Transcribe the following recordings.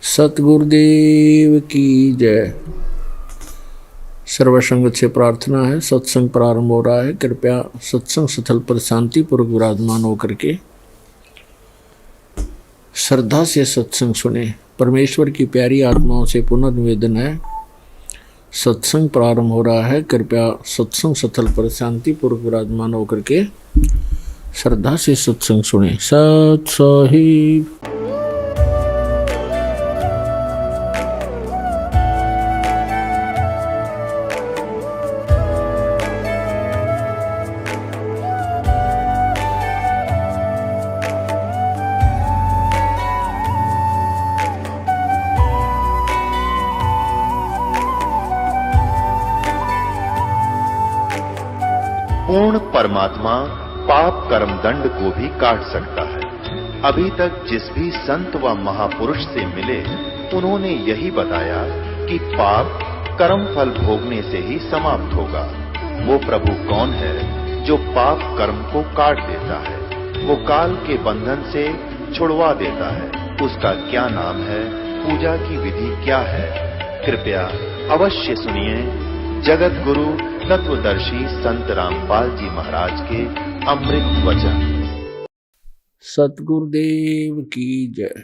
सतगुरुदेव की जय। सर्वसंग से प्रार्थना है। सत्संग प्रारंभ हो रहा है। कृपया सत्संग स्थल पर शांतिपूर्वक विराजमान होकर के श्रद्धा से सत्संग सुने। परमेश्वर की प्यारी आत्माओं से पुनर्निवेदन है, सत्संग प्रारंभ हो रहा है। कृपया सत्संग स्थल पर शांतिपूर्वक विराजमान होकर के श्रद्धा से सत्संग सुने। सत साहिब। पूर्ण परमात्मा पाप कर्म दंड को भी काट सकता है। अभी तक जिस भी संत व महापुरुष से मिले, उन्होंने यही बताया कि पाप कर्म फल भोगने से ही समाप्त होगा। वो प्रभु कौन है जो पाप कर्म को काट देता है, वो काल के बंधन से छुड़वा देता है। उसका क्या नाम है, पूजा की विधि क्या है? कृपया अवश्य सुनिए जगत गुरु तत्वदर्शी संत रामपाल जी महाराज के अमृत वचन। सतगुरुदेव की जय।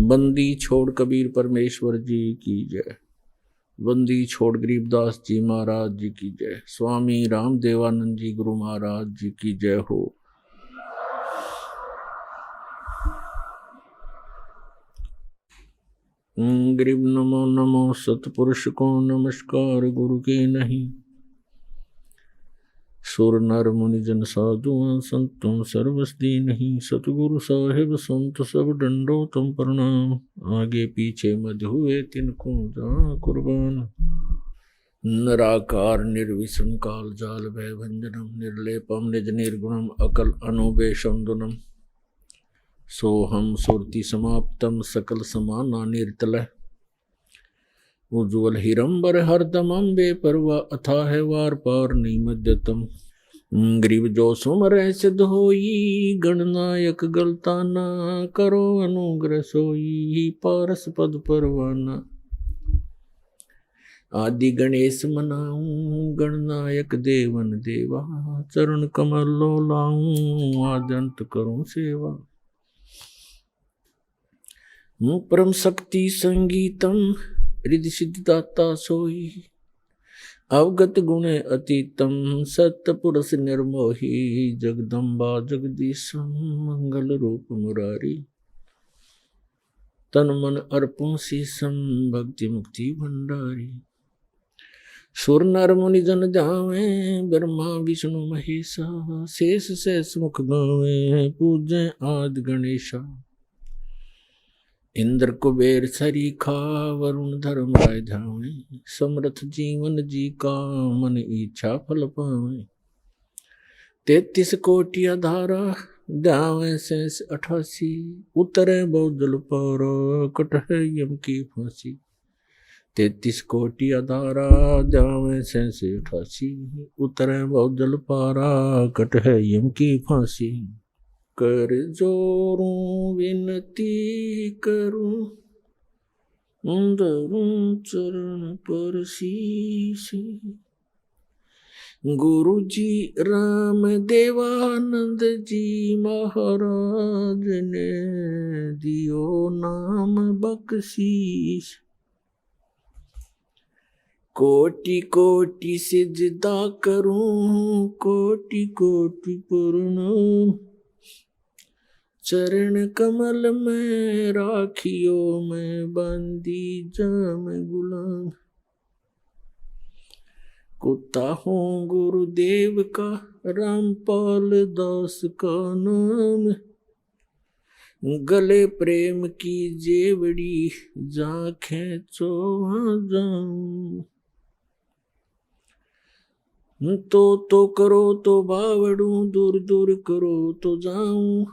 बंदी छोड़ कबीर परमेश्वर जी की जय। बंदी छोड़ गरीबदास जी महाराज जी की जय। स्वामी रामदेवानंद जी गुरु महाराज जी की जय हो। गरीब नमो नमो सतपुरुष को नमस्कार गुरु के नहीं। सुर नर मुनि जन साधुआं संतों सर्वस्ती नहीं। सतगुरु साहिब संत सब डंडो तुम प्रणाम। आगे पीछे मध हुए तिनको जा कुर्बान। निराकार निर्विषम काल जाल भय भंजनम। निर्लेपम निज निर्गुणम अकल अनुबेशम दुनम। सोहम सुरति समाप्तम सकल समाना निर्तल। उज्ज्वल हिरंबर हरदमं बेपरवा अथाह वार पार निमद्यतम। ग्रीव जो सुमर सिद्ध होई गणनायक गलता ना करो अनुग्रह सोई पारस पद परवाना। आदि गणेश मनाऊं गणनायक देवन देवा। चरण कमल लो लाऊं आदंत करूं सेवा। परम शक्ति संगीतम रिद्धि सिद्धिदाता सोई। अवगत गुण अतीतम सत्य पुरुष निर्मोही। जगदम्बा जगदीशम मंगल रूप मुरारी। तन मन अर्पण शीशम भक्ति मुक्ति भंडारी। सुर नर मुनि जन जावे ब्रह्मा विष्णु महेशा। शेष शेष मुख गावे पूजे आदि गणेशा। इंद्र कुबेर सरीखा वरुण धर्म राय धावे। समर्थ जीवन जी का मन इच्छा फल पावे। 33 कोटि आधारा दावे शेष 88। उतरे बहुजल पारा कटहे यम की फांसी। 33 कोटि आधारा दावे शेष 88। उतरे बहुजल पारा कटहे यम की फांसी। कर जोरूं विनती करूं धरूं चरण पर शीश। गुरु जी राम देवानंद जी महाराज ने दियो नाम बख्शीश। कोटि कोटि सिजदा करूं कोटि कोटि प्रणाम। चरण कमल में राखियो मैं बंदी जाम गुलाम। कुत्ता हूँ गुरुदेव का रामपाल दास का नाम। गले प्रेम की जेवड़ी जा खेचो जाऊं। तो करो तो बावड़ू दूर दूर करो तो जाऊं।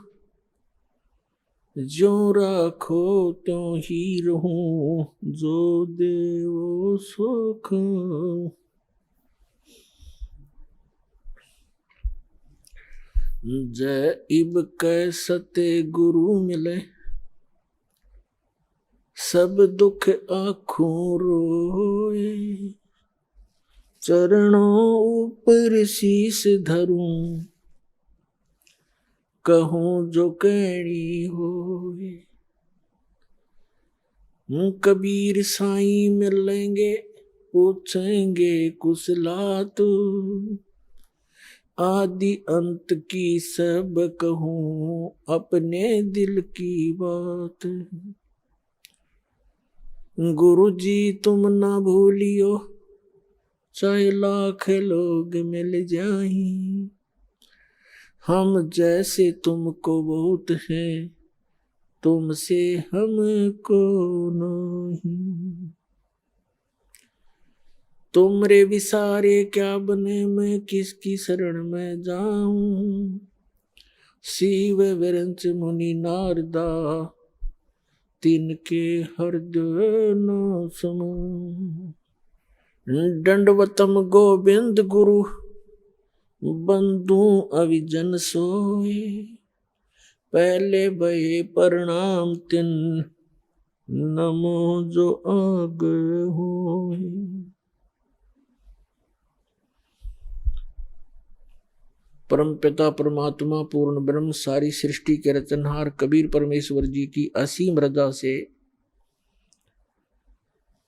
जो राखो त्यों ही रहूं जो देवो सो खाऊं। जय इब कै सते गुरु मिले। सब दुख आँखों रोए, चरणों ऊपर शीस धरूं, कहूं जो कहनी होए। कबीर साईं मिलेंगे, पूछेंगे कुशलात, आदि अंत की सब कहूं, अपने दिल की बात। गुरु जी तुम ना भूलियो, चाहे लाख लोग मिल जाएं, हम जैसे तुमको बहुत हैं, तुमसे हमको नहीं। तुमरे विसारे क्या बने, मैं किसकी शरण में जाऊं। शिव विरंच मुनि नारदा, तिनके हृदय न समूं। दंडवतम गोविंद गुरु, बंधु अविजन सोए। पहले भये प्रणाम तिन, नमो जो आगे होए। परमपिता परमात्मा पूर्ण ब्रह्म सारी सृष्टि के रचनहार कबीर परमेश्वर जी की असीम रजा से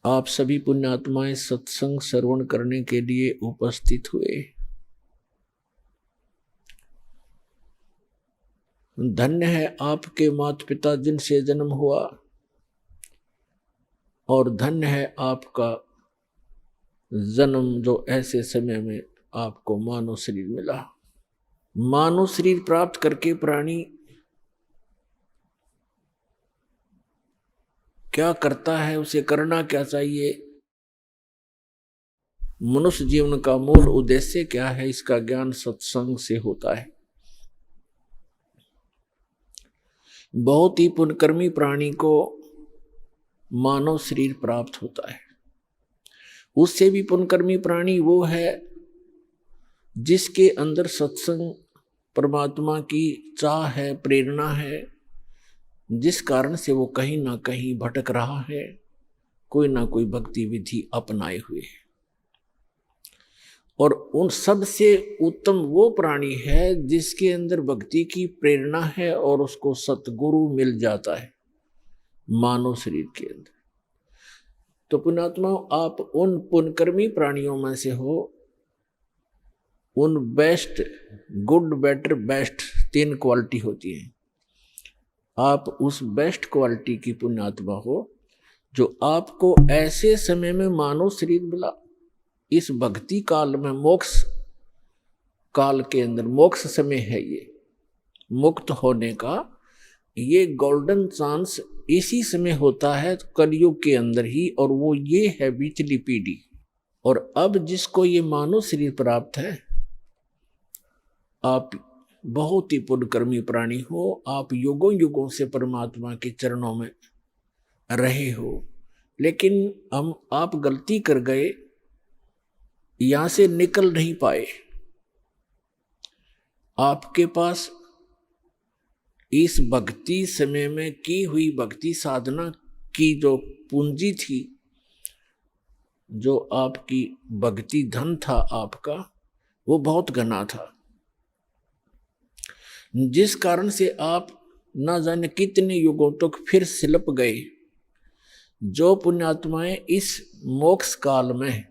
आप सभी पुण्यात्माएं सत्संग श्रवण करने के लिए उपस्थित हुए। धन्य है आपके माता पिता जिनसे जन्म हुआ, और धन्य है आपका जन्म जो ऐसे समय में आपको मानव शरीर मिला। मानव शरीर प्राप्त करके प्राणी क्या करता है, उसे करना क्या चाहिए, मनुष्य जीवन का मूल उद्देश्य क्या है, इसका ज्ञान सत्संग से होता है। बहुत ही पुण्यकर्मी प्राणी को मानव शरीर प्राप्त होता है। उससे भी पुण्यकर्मी प्राणी वो है जिसके अंदर सत्संग परमात्मा की चाह है, प्रेरणा है, जिस कारण से वो कहीं ना कहीं भटक रहा है, कोई ना कोई भक्ति विधि अपनाए हुए है। और उन सब से उत्तम वो प्राणी है जिसके अंदर भक्ति की प्रेरणा है और उसको सतगुरु मिल जाता है मानव शरीर के अंदर। तो पुण्यात्मा, आप उन पुण्यकर्मी प्राणियों में से हो। उन best, good, better, best 3 quality होती है। आप उस बेस्ट क्वालिटी की पुण्यात्मा हो जो आपको ऐसे समय में मानव शरीर मिला, इस भक्ति काल में, मोक्ष काल के अंदर, मोक्ष समय है ये, मुक्त होने का ये गोल्डन चांस इसी समय होता है कलयुग के अंदर ही, और वो ये है बीचली पीढ़ी। और अब जिसको ये मानव शरीर प्राप्त है, आप बहुत ही पुण्यकर्मी प्राणी हो, आप युगों युगों से परमात्मा के चरणों में रहे हो, लेकिन आप गलती कर गए, यहां से निकल नहीं पाए। आपके पास इस भक्ति समय में की हुई भक्ति साधना की जो पूंजी थी, जो आपकी भक्ति धन था आपका, वो बहुत घना था, जिस कारण से आप न जाने कितने युगों तक फिर सिलप गए। जो पुण्यात्माएं इस मोक्ष काल में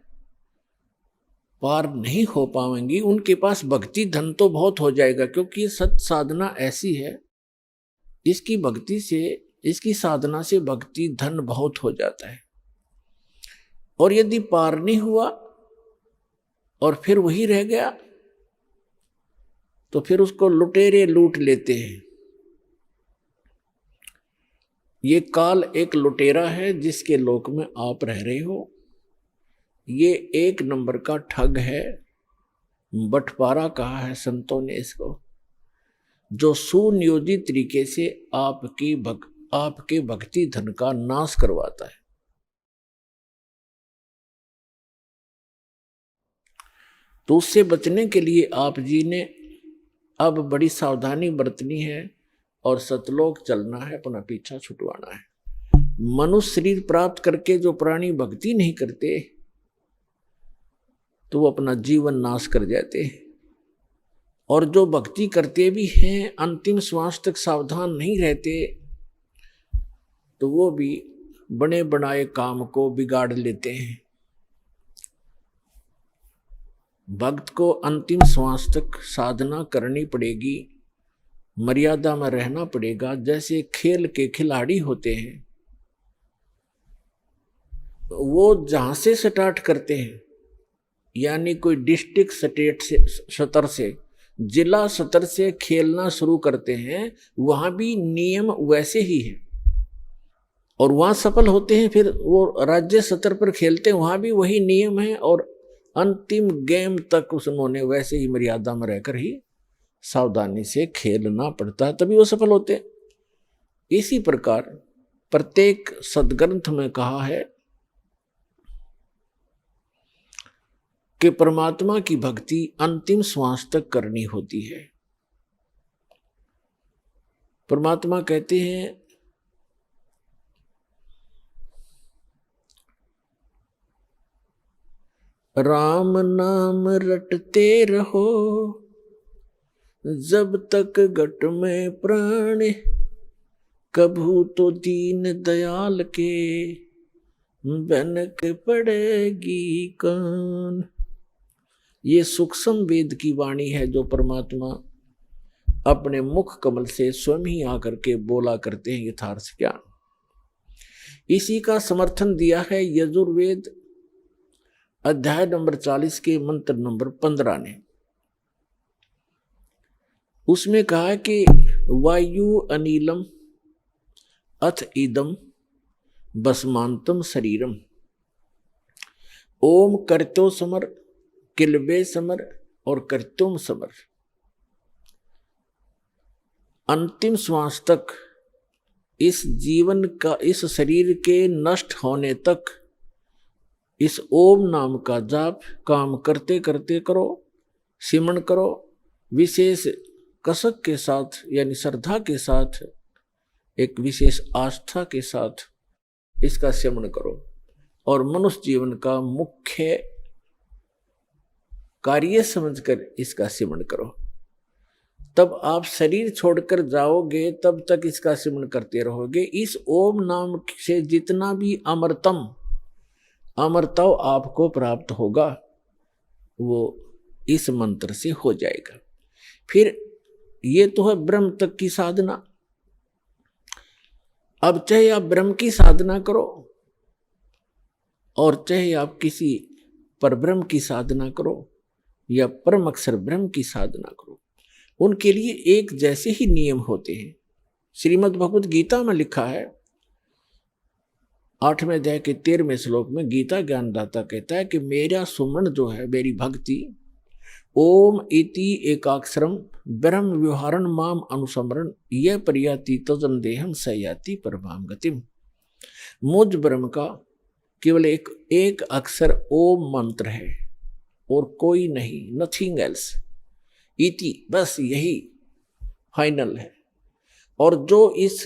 पार नहीं हो पाएंगी, उनके पास भक्ति धन तो बहुत हो जाएगा, क्योंकि सत साधना ऐसी है, इसकी भक्ति से, इसकी साधना से भक्ति धन बहुत हो जाता है। और यदि पार नहीं हुआ और फिर वही रह गया, तो फिर उसको लुटेरे लूट लेते हैं। ये काल एक लुटेरा है जिसके लोक में आप रह रहे हो। ये 1 नंबर का ठग है, बटवारा कहा है संतों ने इसको, जो सुनियोजित तरीके से आपके भक्ति धन का नाश करवाता है। तो उससे बचने के लिए आप जी ने अब बड़ी सावधानी बरतनी है और सतलोक चलना है, अपना पीछा छुटवाना है। मनुष्य शरीर प्राप्त करके जो प्राणी भक्ति नहीं करते तो वो अपना जीवन नाश कर जाते, और जो भक्ति करते भी हैं अंतिम श्वास तक सावधान नहीं रहते तो वो भी बने बनाए काम को बिगाड़ लेते हैं। भक्त को अंतिम श्वास तक साधना करनी पड़ेगी, मर्यादा में रहना पड़ेगा। जैसे खेल के खिलाड़ी होते हैं, वो जहां से स्टार्ट करते हैं, यानी कोई डिस्ट्रिक्ट स्टेट से स्तर से, जिला स्तर से खेलना शुरू करते हैं, वहां भी नियम वैसे ही है, और वहां सफल होते हैं, फिर वो राज्य स्तर पर खेलते हैं, वहां भी वही नियम है, और अंतिम गेम तक उन्होंने वैसे ही मर्यादा में रहकर ही सावधानी से खेलना पड़ता है, तभी वो सफल होते हैं। इसी प्रकार प्रत्येक सदग्रंथ में कहा है कि परमात्मा की भक्ति अंतिम श्वास तक करनी होती है। परमात्मा कहते हैं राम नाम रटते रहो जब तक घट में प्राण, कभू तो दीन दयाल के बनक पड़ेगी कान। ये सूक्ष्म वेद की वाणी है जो परमात्मा अपने मुख कमल से स्वयं ही आकर के बोला करते हैं यथार्थ ज्ञान। इसी का समर्थन दिया है यजुर्वेद अध्याय नंबर 40 के मंत्र नंबर 15 ने। उसमें कहा है कि वायु अनिलम अथ इदम भस्मांतम शरीरम, ओम कर्तो समर किलबे समर और कर्तुम समर। अंतिम श्वास तक इस जीवन का, इस शरीर के नष्ट होने तक इस ओम नाम का जाप काम करते करते करो, सिमरण करो, विशेष कसक के साथ यानी श्रद्धा के साथ, एक विशेष आस्था के साथ इसका सिमरण करो, और मनुष्य जीवन का मुख्य कार्य समझकर इसका सिमरण करो। तब आप शरीर छोड़कर जाओगे तब तक इसका सिमरण करते रहोगे। इस ओम नाम से जितना भी अमरत्व आपको प्राप्त होगा वो इस मंत्र से हो जाएगा। फिर ये तो है ब्रह्म तक की साधना। अब चाहे आप ब्रह्म की साधना करो और चाहे आप किसी परब्रह्म की साधना करो या परम अक्षर ब्रह्म की साधना करो, उनके लिए एक जैसे ही नियम होते हैं। श्रीमद् भगवद गीता में लिखा है 8वें अध्याय के 13वें श्लोक में गीता ज्ञानदाता कहता है कि मेरा सुमरण जो है, मेरी भक्ति, ओम इति एकाक्षरम ब्रह्म व्यवहारण माम अनुसमरण यह परियाति तजन देहम सयाति परमाम गतिम। मुझ ब्रह्म का केवल एक अक्षर ओम मंत्र है और कोई नहीं, नथिंग एल्स। इति बस यही फाइनल है। और जो इस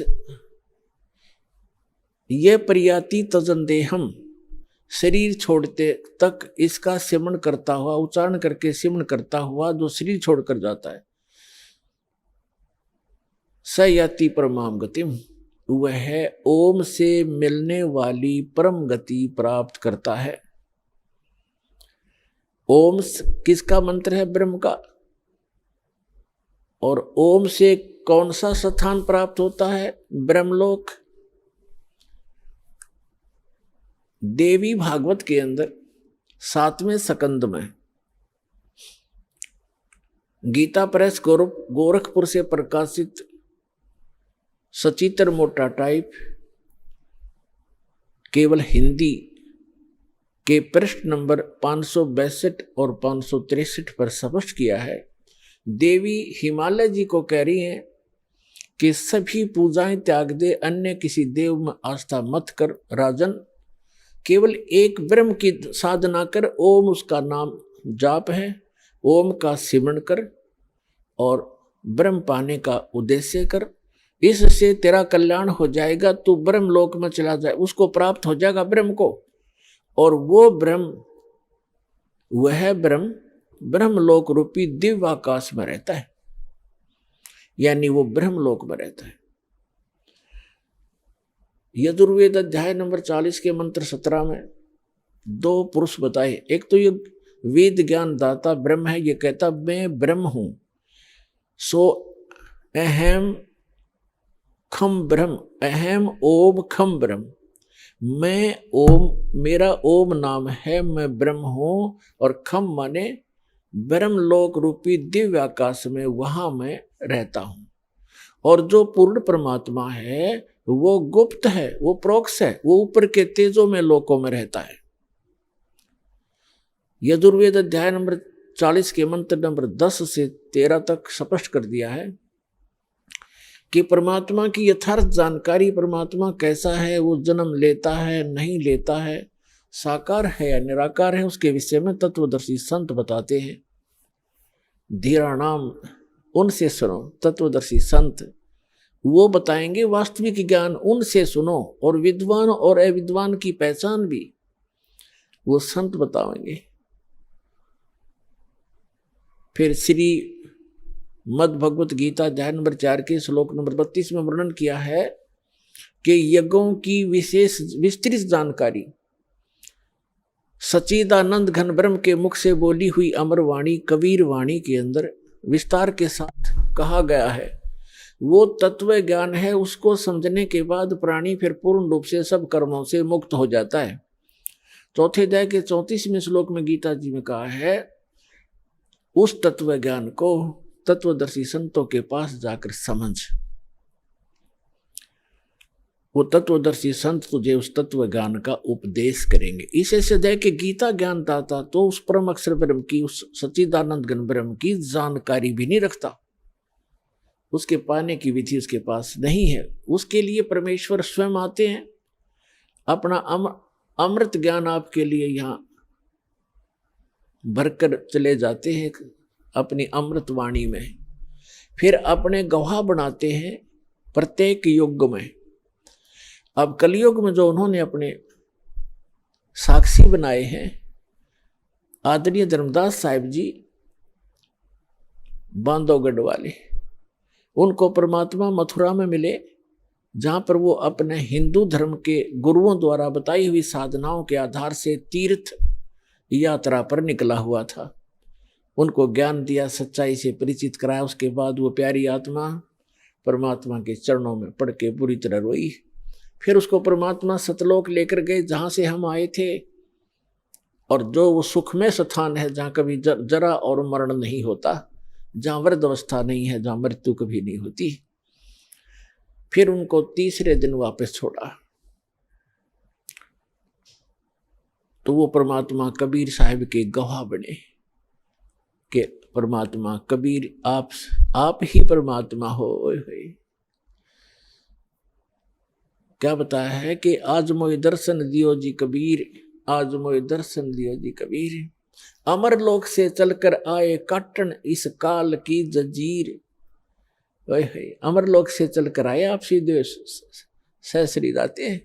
ये परियाति तजन देहम शरीर छोड़ते तक इसका सिमरण करता हुआ, उच्चारण करके सिमरण करता हुआ जो शरीर छोड़कर जाता है, सयाति परमाम गतिम, वह ओम से मिलने वाली परम गति प्राप्त करता है। ओम किसका मंत्र है? ब्रह्म का। और ओम से कौन सा स्थान प्राप्त होता है? ब्रह्मलोक। देवी भागवत के अंदर 7वें स्कंद में गीता प्रेस गोरखपुर से प्रकाशित सचित्र मोटा टाइप केवल हिंदी के पृष्ठ नंबर 562 और 563 पर स्पष्ट किया है। देवी हिमालय जी को कह रही हैं कि सभी पूजाएं त्याग दे, अन्य किसी देव में आस्था मत कर राजन, केवल एक ब्रह्म की साधना कर, ओम उसका नाम जाप है, ओम का सिमरण कर और ब्रह्म पाने का उद्देश्य कर, इससे तेरा कल्याण हो जाएगा, तू ब्रह्म लोक में चला जाए, उसको प्राप्त हो जाएगा ब्रह्म को। और वो ब्रह्म, वह ब्रह्म ब्रह्मलोक रूपी दिव्य आकाश में रहता है, यानी वो ब्रह्मलोक में रहता है। यजुर्वेद अध्याय नंबर 40 के मंत्र 17 में 2 पुरुष बताए। एक तो ये वेद ज्ञान दाता ब्रह्म है, ये कहता मैं ब्रह्म हूं, सो अहम खम ब्रह्म, अहम ओम खम ब्रह्म, मैं ओम, मेरा ओम नाम है, मैं ब्रह्म हूं। और खम माने ब्रह्मलोक रूपी दिव्य आकाश में, वहां मैं रहता हूं। और जो पूर्ण परमात्मा है वो गुप्त है, वो प्रोक्ष है, वो ऊपर के तेजों में लोकों में रहता है। यजुर्वेद अध्याय नंबर 40 के मंत्र नंबर 10 से 13 तक स्पष्ट कर दिया है कि परमात्मा की यथार्थ जानकारी, परमात्मा कैसा है, वो जन्म लेता है नहीं लेता है, साकार है या निराकार है, उसके विषय में तत्वदर्शी संत बताते हैं। धीराणाम, उनसे सुनो, तत्वदर्शी संत वो बताएंगे वास्तविक ज्ञान, उनसे सुनो। और विद्वान और अविद्वान की पहचान भी वो संत बताएंगे। फिर श्री मद् भगवत गीता अध्याय नंबर 4 के श्लोक नंबर 32 में वर्णन किया है कि यज्ञों की विशेष विस्तृत जानकारी सच्चिदानंद घन ब्रह्म के मुख से बोली हुई अमर वाणी कबीर वाणी के अंदर विस्तार के साथ कहा गया है। वो तत्व ज्ञान है, उसको समझने के बाद प्राणी फिर पूर्ण रूप से सब कर्मों से मुक्त हो जाता है। चौथे अध्याय के 34वें श्लोक में गीता जी में कहा है, उस तत्व ज्ञान को तत्वदर्शी संतों के पास जाकर समझ। वो तत्वदर्शी संत तुझे उस तत्व ज्ञान का उपदेश करेंगे। इसे से दे के गीता ज्ञान दाता तो उस परम अक्षर ब्रह्म की, उस सच्चिदानंद घन ब्रह्म की जानकारी भी नहीं रखता, उसके पाने की विधि उसके पास नहीं है। उसके लिए परमेश्वर स्वयं आते हैं, अपना अमृत ज्ञान आपके लिए यहाँ भरकर चले जाते हैं अपनी अमृत वाणी में, फिर अपने गवाह बनाते हैं प्रत्येक युग में। अब कलयुग में जो उन्होंने अपने साक्षी बनाए हैं, आदरणीय धर्मदास साहिब जी बांधवगढ़ वाले, उनको परमात्मा मथुरा में मिले, जहाँ पर वो अपने हिंदू धर्म के गुरुओं द्वारा बताई हुई साधनाओं के आधार से तीर्थ यात्रा पर निकला हुआ था। उनको ज्ञान दिया, सच्चाई से परिचित कराया। उसके बाद वो प्यारी आत्मा परमात्मा के चरणों में पड़ के बुरी तरह रोई। फिर उसको परमात्मा सतलोक लेकर गए, जहाँ से हम आए थे, और जो वो सुखमय स्थान है जहाँ कभी जरा और मरण नहीं होता, जहाँ वृद्ध अवस्था नहीं है, जहाँ मृत्यु कभी नहीं होती। फिर उनको तीसरे दिन वापस छोड़ा तो वो परमात्मा कबीर साहिब के गवाह बने कि परमात्मा कबीर आप ही परमात्मा हो। क्या बताया है कि आज मोए दर्शन दियो जी कबीर, आज मोए दर्शन दियो जी कबीर, अमर लोक से चलकर आए काटन इस काल की जंजीर। अमर लोक से चलकर आए आप सीधे सहसरी जाते हैं।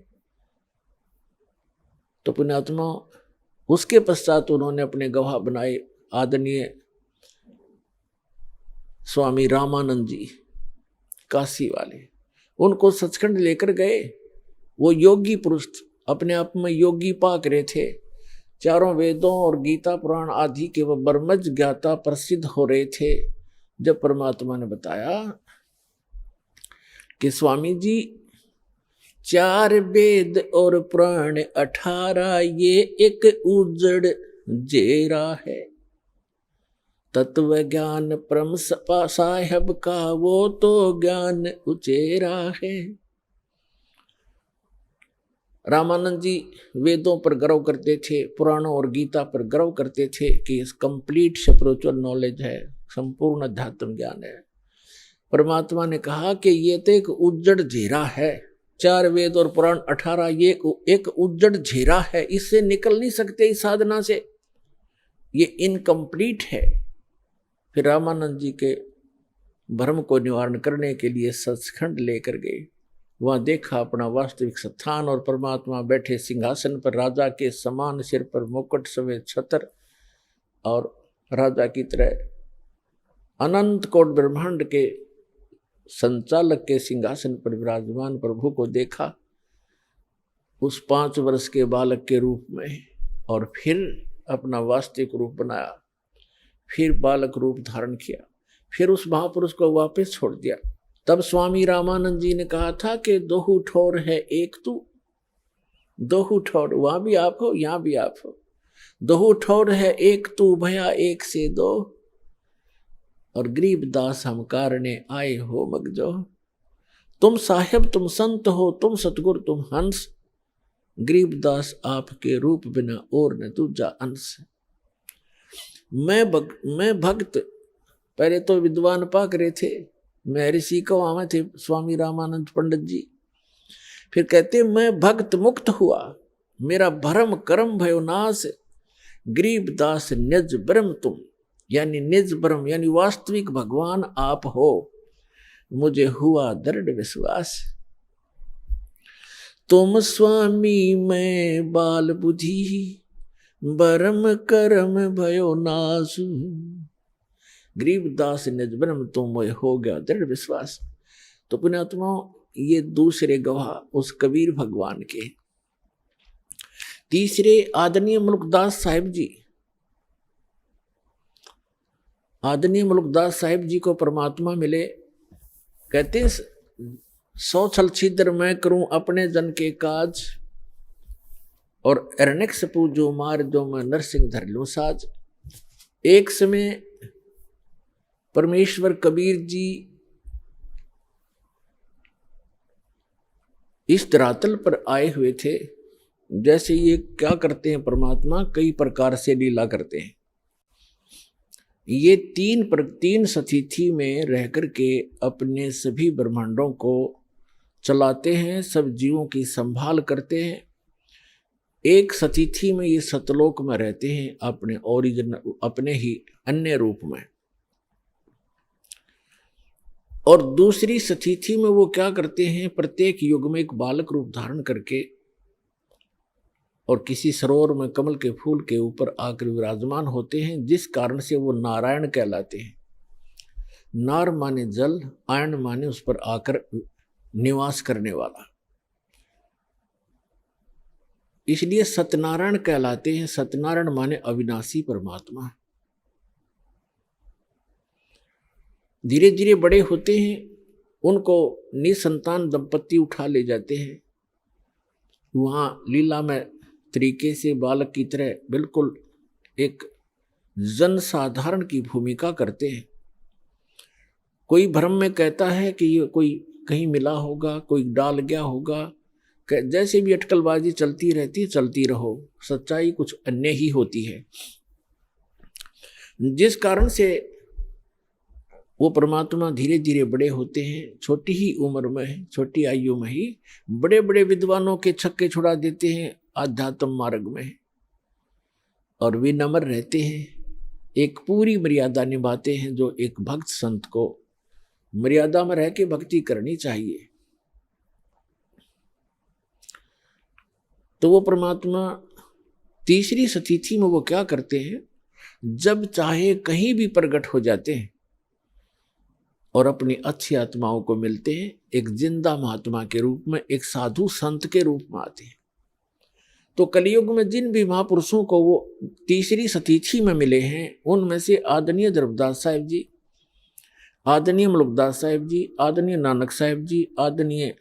तो पुण्यात्मा उसके पश्चात उन्होंने अपने गवाह बनाए आदरणीय स्वामी रामानंद जी काशी वाले, उनको सचखंड लेकर गए। वो योगी पुरुष अपने आप में योगी पाक रहे थे, चारों वेदों और गीता पुराण आदि के वह ब्रह्मज्ञ ज्ञाता प्रसिद्ध हो रहे थे। जब परमात्मा ने बताया कि स्वामी जी 4 वेद और पुराण 18 ये एक उजड़ जेरा है, तत्व ज्ञान परम साहेब का वो तो ज्ञान उचेरा है। रामानंद जी वेदों पर गर्व करते थे, पुराणों और गीता पर गर्व करते थे कि इस कंप्लीट स्पिरिचुअल नॉलेज है, संपूर्ण अध्यात्म ज्ञान है। परमात्मा ने कहा कि ये तो एक उज्जड़ घेरा है, 4 वेद और पुराण 18 ये एक उज्जड़ घेरा है, इससे निकल नहीं सकते इस साधना से, ये इनकम्प्लीट है। फिर रामानंद जी के भ्रम को निवारण करने के लिए सचखंड लेकर गए। वहां देखा अपना वास्तविक स्थान और परमात्मा बैठे सिंहासन पर, राजा के समान, सिर पर मुकुट समेत छत्र और राजा की तरह अनंत कोट ब्रह्मांड के संचालक के सिंहासन पर विराजमान प्रभु को देखा उस 5 वर्ष के बालक के रूप में, और फिर अपना वास्तविक रूप बनाया, फिर बालक रूप धारण किया, फिर उस महापुरुष को वापस छोड़ दिया। तब स्वामी रामानंद जी ने कहा था कि दोहु ठोर है एक तू, दोहु ठोर, वहां भी आप हो यहां भी आप हो। दोहु ठोर है एक तू, भया एक से दो, और गरीब दास हम कारणे आए हो मगजो। तुम साहेब तुम संत हो, तुम सतगुरु तुम हंस, गरीब दास आपके रूप बिना और न दूजा अंश। मैं भक्त, पहले तो विद्वान पाक रहे थे, मैं ऋषि को आवे थे स्वामी रामानंद पंडित जी, फिर कहते मैं भक्त मुक्त हुआ, मेरा भरम कर्म भयो नाश, गरीब दास निज ब्रह्म तुम, यानी निज ब्रह्म यानी वास्तविक भगवान आप हो, मुझे हुआ दृढ़ विश्वास। तुम स्वामी मैं बाल बुद्धि, बरम करम भयो नाश, गरीबदास निज ब्रह्म तुम हो गया दृढ़ विश्वास। तो पुण्यात्माओं, ये दूसरे गवाह उस कबीर भगवान के। तीसरे आदरणीय मुल्कदास साहिब जी, आदरणीय मुल्कदास साहिब जी को परमात्मा मिले, कहते 100 छल छिद्र मैं करूं अपने जन के काज, और अरण्यक सपू जो मार जो मैं नरसिंह धर लूं साज। एक समय परमेश्वर कबीर जी इस धरातल पर आए हुए थे। जैसे ये क्या करते हैं परमात्मा, कई प्रकार से लीला करते हैं। ये तीन सतिथि में रह करके अपने सभी ब्रह्मांडों को चलाते हैं, सब जीवों की संभाल करते हैं। एक सतिथि में ये सतलोक में रहते हैं अपने ओरिजिन, अपने ही अन्य रूप में, और दूसरी सतिथि में वो क्या करते हैं, प्रत्येक युग में एक बालक रूप धारण करके और किसी सरोवर में कमल के फूल के ऊपर आकर विराजमान होते हैं, जिस कारण से वो नारायण कहलाते हैं। नार माने जल, आयन माने उस पर आकर निवास करने वाला, इसलिए सत्यनारायण कहलाते हैं। सत्यनारायण माने अविनाशी परमात्मा। धीरे धीरे बड़े होते हैं, उनको निसंतान दंपत्ति उठा ले जाते हैं। वहाँ लीला में तरीके से बालक की तरह बिल्कुल एक जनसाधारण की भूमिका करते हैं। कोई भ्रम में कहता है कि ये कोई कहीं मिला होगा, कोई डाल गया होगा, जैसे भी अटकलबाजी चलती रहती, चलती रहो, सच्चाई कुछ अन्य ही होती है। जिस कारण से वो परमात्मा धीरे धीरे बड़े होते हैं, छोटी ही उम्र में, छोटी आयु में ही बड़े बड़े विद्वानों के छक्के छुड़ा देते हैं आध्यात्म मार्ग में, और विनम्र रहते हैं, एक पूरी मर्यादा निभाते हैं जो एक भक्त संत को मर्यादा में रह के भक्ति करनी चाहिए। तो वो परमात्मा तीसरी सतिथि में वो क्या करते हैं, जब चाहे कहीं भी प्रकट हो जाते हैं और अपनी अच्छी आत्माओं को मिलते हैं, एक जिंदा महात्मा के रूप में, एक साधु संत के रूप में आते हैं। तो कलयुग में जिन भी महापुरुषों को वो तीसरी सतिथि में मिले हैं, उनमें से आदरणीय धर्मदास साहिब जी, आदरणीय मुल्कदास साहिब जी, आदरणीय नानक साहिब जी, आदरणीय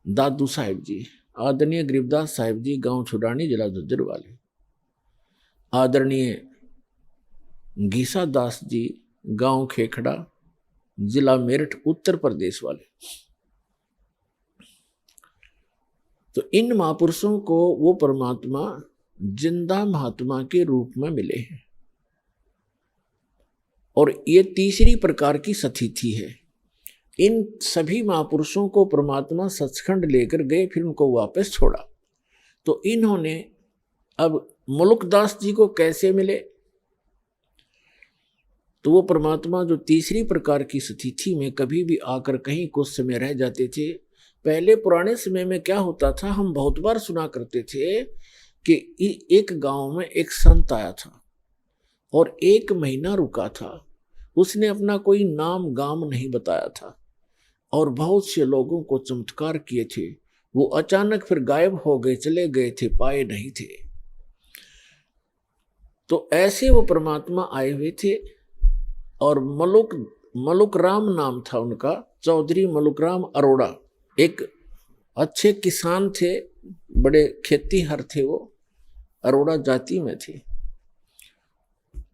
दादू साहिब जी, आदरणीय गरीबदास साहिब जी, गांव छुडानी, जिला झज्जर वाले, आदरणीय घीसा दास जी, गांव खेखड़ा, जिला मेरठ, उत्तर प्रदेश वाले। तो इन महापुरुषों को वो परमात्मा जिंदा महात्मा के रूप में मिले हैं, और ये तीसरी प्रकार की सतिथि है। इन सभी महापुरुषों को परमात्मा सचखंड लेकर गए, फिर उनको वापस छोड़ा। तो इन्होंने अब मुल्कदास जी को कैसे मिले, तो वो परमात्मा जो तीसरी प्रकार की स्थिति में कभी भी आकर कहीं कुछ समय रह जाते थे। पहले पुराने समय में क्या होता था, हम बहुत बार सुना करते थे कि एक गांव में एक संत आया था और 1 महीना रुका था। उसने अपना कोई नाम गाम नहीं बताया था और बहुत से लोगों को चमत्कार किए थे। वो अचानक फिर गायब हो गए, चले गए थे, पाए नहीं थे। तो ऐसे वो परमात्मा आए हुए थे और मलुक राम नाम था उनका, चौधरी मलुक राम अरोड़ा। एक अच्छे किसान थे, बड़े खेतीहर थे, वो अरोड़ा जाति में थे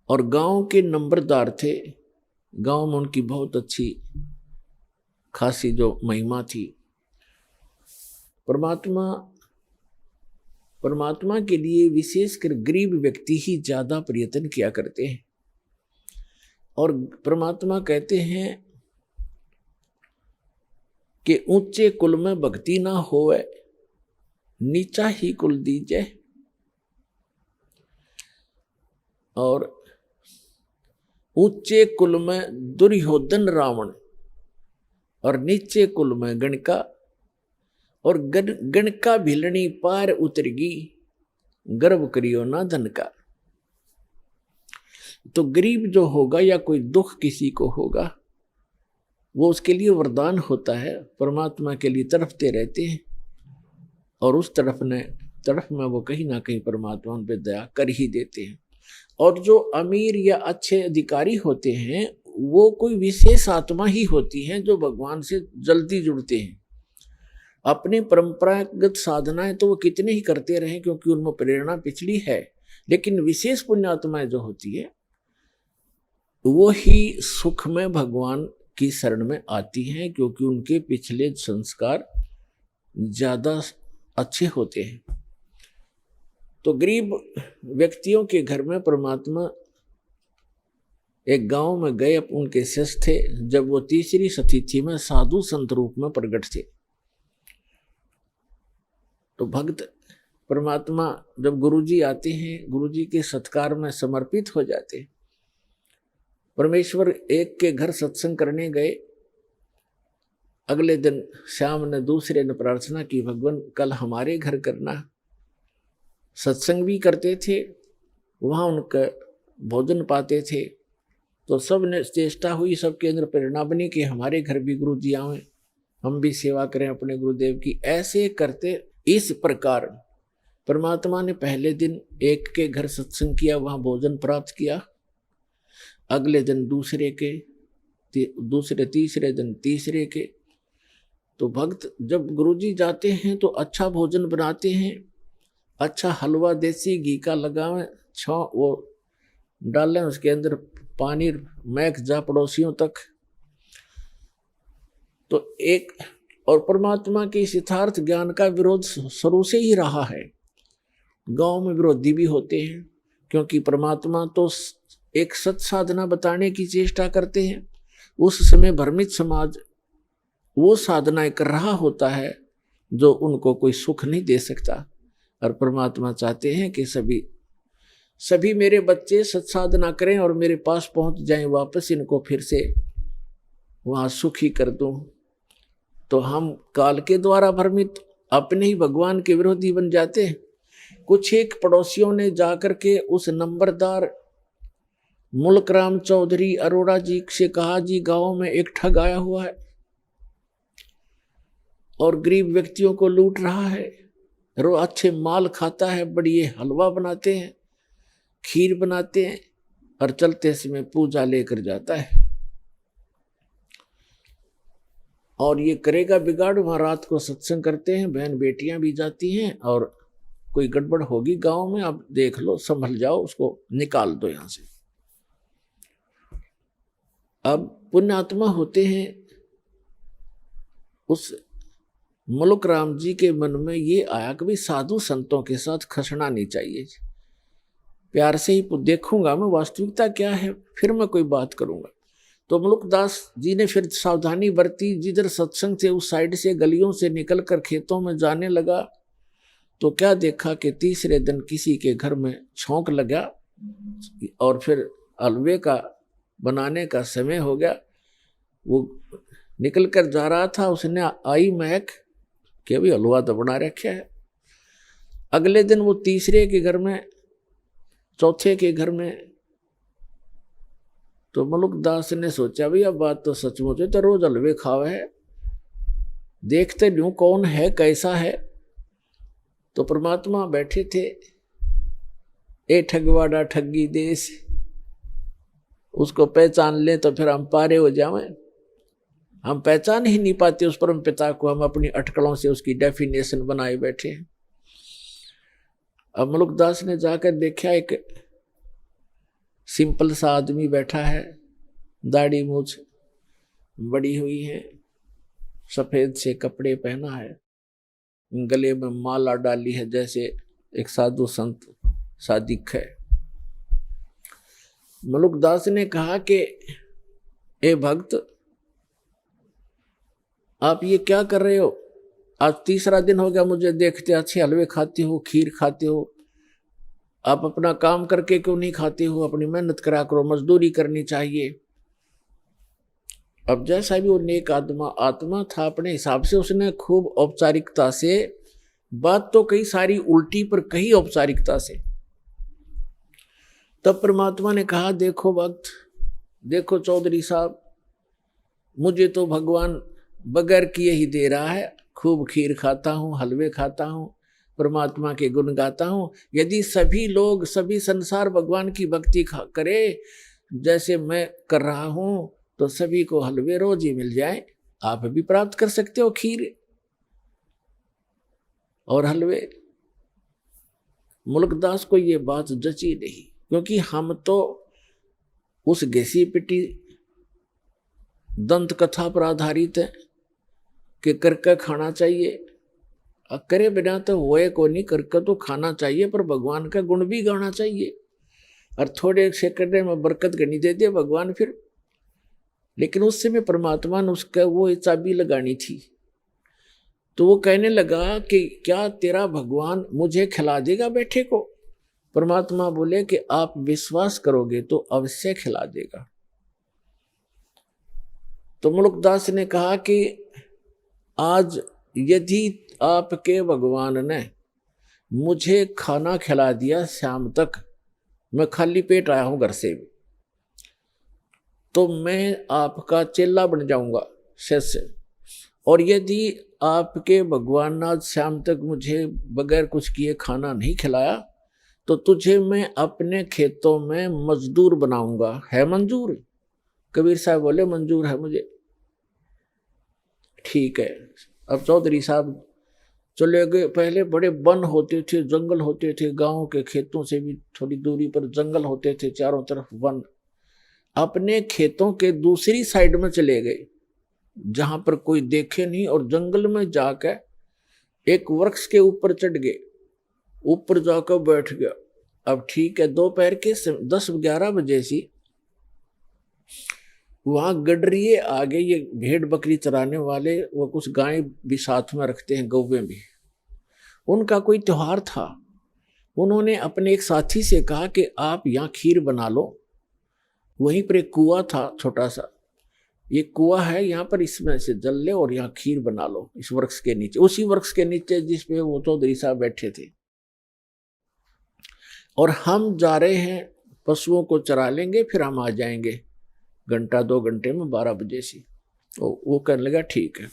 और गांव के नंबरदार थे। गांव में उनकी बहुत अच्छी खासी जो महिमा थी। परमात्मा के लिए विशेषकर गरीब व्यक्ति ही ज्यादा प्रयत्न किया करते हैं और परमात्मा कहते हैं कि ऊंचे कुल में भक्ति ना होवे, नीचा ही कुल दीजे। और ऊंचे कुल में दुर्योधन रावण और नीचे कुल में गणका, और गणका भिलनी पार उतरगी, गर्व करियो ना धन का। तो गरीब जो होगा या कोई दुख किसी को होगा, वो उसके लिए वरदान होता है, परमात्मा के लिए तड़पते रहते हैं और उस तरफ में वो कहीं ना कहीं परमात्मा उन पे दया कर ही देते हैं। और जो अमीर या अच्छे अधिकारी होते हैं वो कोई विशेष आत्मा ही होती हैं जो भगवान से जल्दी जुड़ते हैं। अपनी परंपरागत साधनाएं तो वो कितने ही करते रहे क्योंकि उनमें प्रेरणा पिछली है, लेकिन विशेष पुण्यात्माएं जो होती है वो ही सुख में भगवान की शरण में आती हैं क्योंकि उनके पिछले संस्कार ज्यादा अच्छे होते हैं। तो गरीब व्यक्तियों के घर में परमात्मा एक गांव में गए, उनके शिष्य थे। जब वो तीसरी स्थिति में साधु संत रूप में प्रकट थे तो भक्त परमात्मा जब गुरुजी आते हैं, गुरुजी के सत्कार में समर्पित हो जाते हैं। परमेश्वर एक के घर सत्संग करने गए, अगले दिन श्याम ने दूसरे ने प्रार्थना की, भगवान कल हमारे घर करना। सत्संग भी करते थे, वहाँ उनका भोजन पाते थे। तो सब ने चेष्टा हुई, सबके अंदर प्रेरणा बनी कि हमारे घर भी गुरु जी आए, हम भी सेवा करें अपने गुरुदेव की। ऐसे करते इस प्रकार परमात्मा ने पहले दिन एक के घर सत्संग किया, वहाँ भोजन प्राप्त किया। अगले दिन दूसरे के, दूसरे तीसरे दिन तीसरे के। तो भक्त जब गुरुजी जाते हैं तो अच्छा भोजन बनाते हैं, अच्छा हलवा देसी घी का लगावें, वो डालें, उसके अंदर पानी महक जा पड़ोसियों तक। तो एक और परमात्मा के सिद्धार्थ ज्ञान का विरोध शुरू से ही रहा है। गांव में विरोधी भी होते हैं क्योंकि परमात्मा तो एक सत साधना बताने की चेष्टा करते हैं। उस समय भ्रमित समाज वो साधनाएं कर रहा होता है जो उनको कोई सुख नहीं दे सकता, और परमात्मा चाहते हैं कि सभी मेरे बच्चे सत्साधना करें और मेरे पास पहुंच जाएं वापस, इनको फिर से वहां सुखी कर दूं। तो हम काल के द्वारा भ्रमित अपने ही भगवान के विरोधी बन जाते हैं। कुछ एक पड़ोसियों ने जाकर के उस नंबरदार मुल्क राम चौधरी अरोड़ा जी से कहा, जी गांव में एक ठग आया हुआ है और गरीब व्यक्तियों को लूट रहा है, रो अच्छे माल खाता है, बढ़िया हलवा बनाते हैं, खीर बनाते हैं और चलते समय पूजा लेकर जाता है और ये करेगा बिगाड़। वहां रात को सत्संग करते हैं, बहन बेटियां भी जाती हैं और कोई गड़बड़ होगी गांव में, अब देख लो, संभल जाओ, उसको निकाल दो यहां से। अब पुण्यात्मा होते हैं, उस मुल्क राम जी के मन में ये आया कि भाई साधु संतों के साथ खसना नहीं चाहिए, प्यार से ही देखूंगा मैं वास्तविकता क्या है, फिर मैं कोई बात करूंगा। तो मुल्कदास जी ने फिर सावधानी बरती, जिधर सत्संग से उस साइड से गलियों से निकलकर खेतों में जाने लगा तो क्या देखा कि तीसरे दिन किसी के घर में छौंक लगा और फिर हलवे का बनाने का समय हो गया। वो निकल कर जा रहा था, उसने आई महक कि अभी हलवा तो बना रखा है। अगले दिन वो तीसरे के घर में, चौथे के घर में, तो मलुकदास ने सोचा भी अब बात तो सचमुच है, तो रोज हलवे खावे है, देखते न्यू कौन है कैसा है। तो परमात्मा बैठे थे, ए ठगवाड़ा ठगी देश, उसको पहचान ले तो फिर हम पारे हो जाएं। हम पहचान ही नहीं पाते उस परम पिता को, हम अपनी अटकलों से उसकी डेफिनेशन बनाए बैठे हैं। अब मलुकदास ने जाकर देखा, एक सिंपल सा आदमी बैठा है, दाढ़ी मूछ बड़ी हुई है, सफेद से कपड़े पहना है, गले में माला डाली है, जैसे एक साधु संत सा दिख है। मलुकदास ने कहा कि ए भक्त, आप ये क्या कर रहे हो? आज तीसरा दिन हो गया मुझे देखते, अच्छे हलवे खाते हो, खीर खाते हो, आप अपना काम करके क्यों नहीं खाते हो? अपनी मेहनत करा करो, मजदूरी करनी चाहिए। अब जैसा भी वो नेक आत्मा था, अपने हिसाब से उसने खूब औपचारिकता से बात तो कई सारी उल्टी पर कही औपचारिकता से। तब परमात्मा ने कहा, देखो भक्त, देखो चौधरी साहब, मुझे तो भगवान बगैर किए ही दे रहा है, खूब खीर खाता हूँ, हलवे खाता हूँ, परमात्मा के गुण गाता हूँ। यदि सभी लोग, सभी संसार भगवान की भक्ति करे जैसे मैं कर रहा हूँ, तो सभी को हलवे रोज ही मिल जाए। आप भी प्राप्त कर सकते हो खीर और हलवे। मुल्कदास को ये बात जची नहीं, क्योंकि हम तो उस घिसी पिटी दंत कथा पर आधारित है कि करके खाना चाहिए, करे बिना तो होए को नहीं, करके तो खाना चाहिए, पर भगवान का गुण भी गाना चाहिए। और थोड़े से करने में बरकत गनी दे दे भगवान फिर। लेकिन उस समय परमात्मा ने उसका वो चाबी लगानी थी, तो वो कहने लगा कि क्या तेरा भगवान मुझे खिला देगा बैठे को? परमात्मा बोले कि आप विश्वास करोगे तो अवश्य खिला देगा। तो मुल्कदास ने कहा कि आज यदि आपके भगवान ने मुझे खाना खिला दिया शाम तक, मैं खाली पेट आया हूं घर से भी, तो मैं आपका चेला बन जाऊंगा, शिष्य। और यदि आपके भगवान ने आज शाम तक मुझे बगैर कुछ किए खाना नहीं खिलाया, तो तुझे मैं अपने खेतों में मजदूर बनाऊंगा। है मंजूर? कबीर साहब बोले मंजूर है मुझे। ठीक है। अब चौधरी साहब चले गए। पहले बड़े वन होते थे, जंगल होते थे, गांव के खेतों से भी थोड़ी दूरी पर जंगल होते थे, चारों तरफ वन। अपने खेतों के दूसरी साइड में चले गए जहां पर कोई देखे नहीं, और जंगल में जाकर एक वृक्ष के ऊपर चढ़ गए, ऊपर जाकर बैठ गया। अब ठीक है, दोपहर के 10-11 बजे सी वहां गडरिए आगे, ये भेड़ बकरी चराने वाले, वो कुछ गाय भी साथ में रखते हैं, गौवें भी, उनका कोई त्योहार था। उन्होंने अपने एक साथी से कहा कि आप यहाँ खीर बना लो। वहीं पर एक कुआं था छोटा सा, ये कुआं है यहाँ पर, इसमें से जल ले और यहाँ खीर बना लो इस वृक्ष के नीचे, उसी वृक्ष के नीचे जिसपे वो चौधरी साहब बैठे थे। और हम जा रहे हैं, पशुओं को चरा लेंगे, फिर हम आ जाएंगे 1-2 घंटे में, 12 बजे से। वो कहने लगा ठीक है।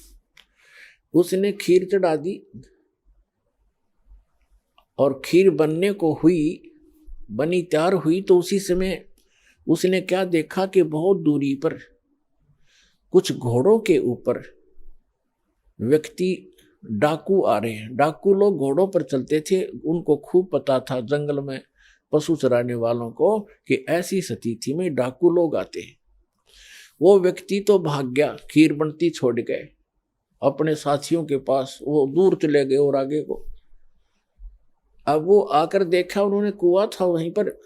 उसने खीर चढ़ा दी और खीर बनने को हुई, बनी तैयार हुई, तो उसी समय उसने क्या देखा कि बहुत दूरी पर कुछ घोड़ों के ऊपर व्यक्ति डाकू आ रहे हैं। डाकू लोग घोड़ों पर चलते थे, उनको खूब पता था जंगल में पशु चराने वालों को कि ऐसी स्थिति में डाकू लोग आते हैं। वो व्यक्ति तो भाग गया, खीर बनती छोड़ गए अपने साथियों के पास, वो दूर चले गए और आगे को। अब वो आकर देखा, उन्होंने कुआं था वहीं पर,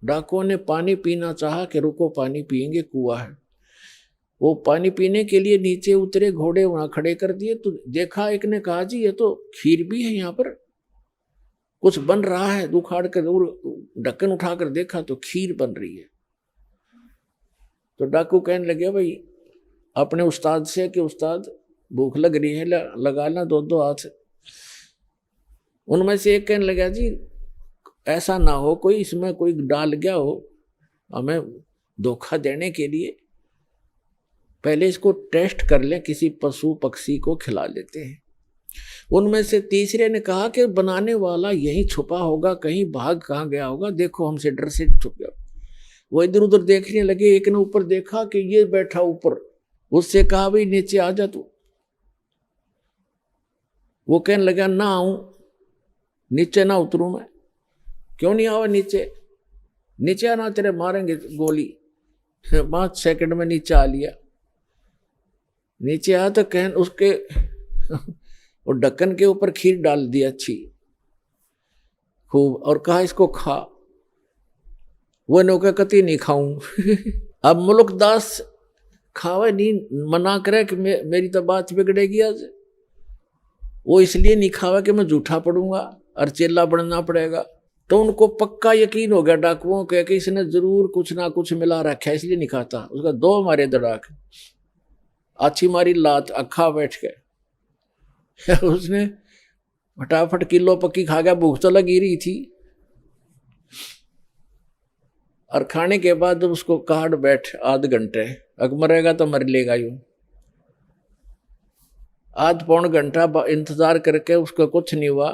डाकुओं ने पानी पीना चाहा कि रुको पानी पिएंगे, कुआं है। वो पानी पीने के लिए नीचे उतरे, घोड़े वहां खड़े कर दिए, तो देखा, एक ने कहा जी ये तो खीर भी है, यहाँ पर कुछ बन रहा है। उखाड़ कर ढक्कन उठाकर देखा तो खीर बन रही है। तो डाकू कहने लगे भाई अपने उस्ताद से कि उस्ताद भूख लग रही है, लगा ला 2-2 हाथ। उनमें से एक कहने लगा जी ऐसा ना हो कोई इसमें कोई डाल गया हो हमें धोखा देने के लिए, पहले इसको टेस्ट कर ले, किसी पशु पक्षी को खिला लेते हैं। उनमें से तीसरे ने कहा कि बनाने वाला यहीं छुपा होगा, कहीं भाग कहाँ गया होगा, देखो हमसे डर से छुप गया। वो इधर उधर देखने लगे, एक ने ऊपर देखा कि ये बैठा ऊपर, उससे कहा भाई नीचे आ जा तू। वो कहने लगा ना आऊं, नीचे ना उतरूं मैं। क्यों नहीं आवा नीचे? नीचे आना तेरे मारेंगे गोली। 5 सेकंड में नीचे आ लिया। नीचे आया तो कहन उसके और ढक्कन के ऊपर खीर डाल दी अच्छी खूब और कहा इसको खा। वो नौका कति नहीं खाऊं। अब मुल्कदास खावे नहीं, मना करे कि मेरी तो बात बिगड़ेगी आज। वो इसलिए नहीं खावा कि मैं झूठा पड़ूंगा और चेला बनना पड़ेगा। तो उनको पक्का यकीन हो गया डाकुओं के कि इसने जरूर कुछ ना कुछ मिला रखा है, इसलिए नहीं खाता। उसका 2 मारे दड़ाक, अच्छी मारी लात, अखा बैठ गए। उसने फटाफट किलो पक्की खा गया, भूख तो लगी रही थी। और खाने के बाद उसको काट बैठ आध घंटे, अगर मरेगा तो मर लेगा यूं। आध पौन घंटा इंतजार करके उसका कुछ नहीं हुआ।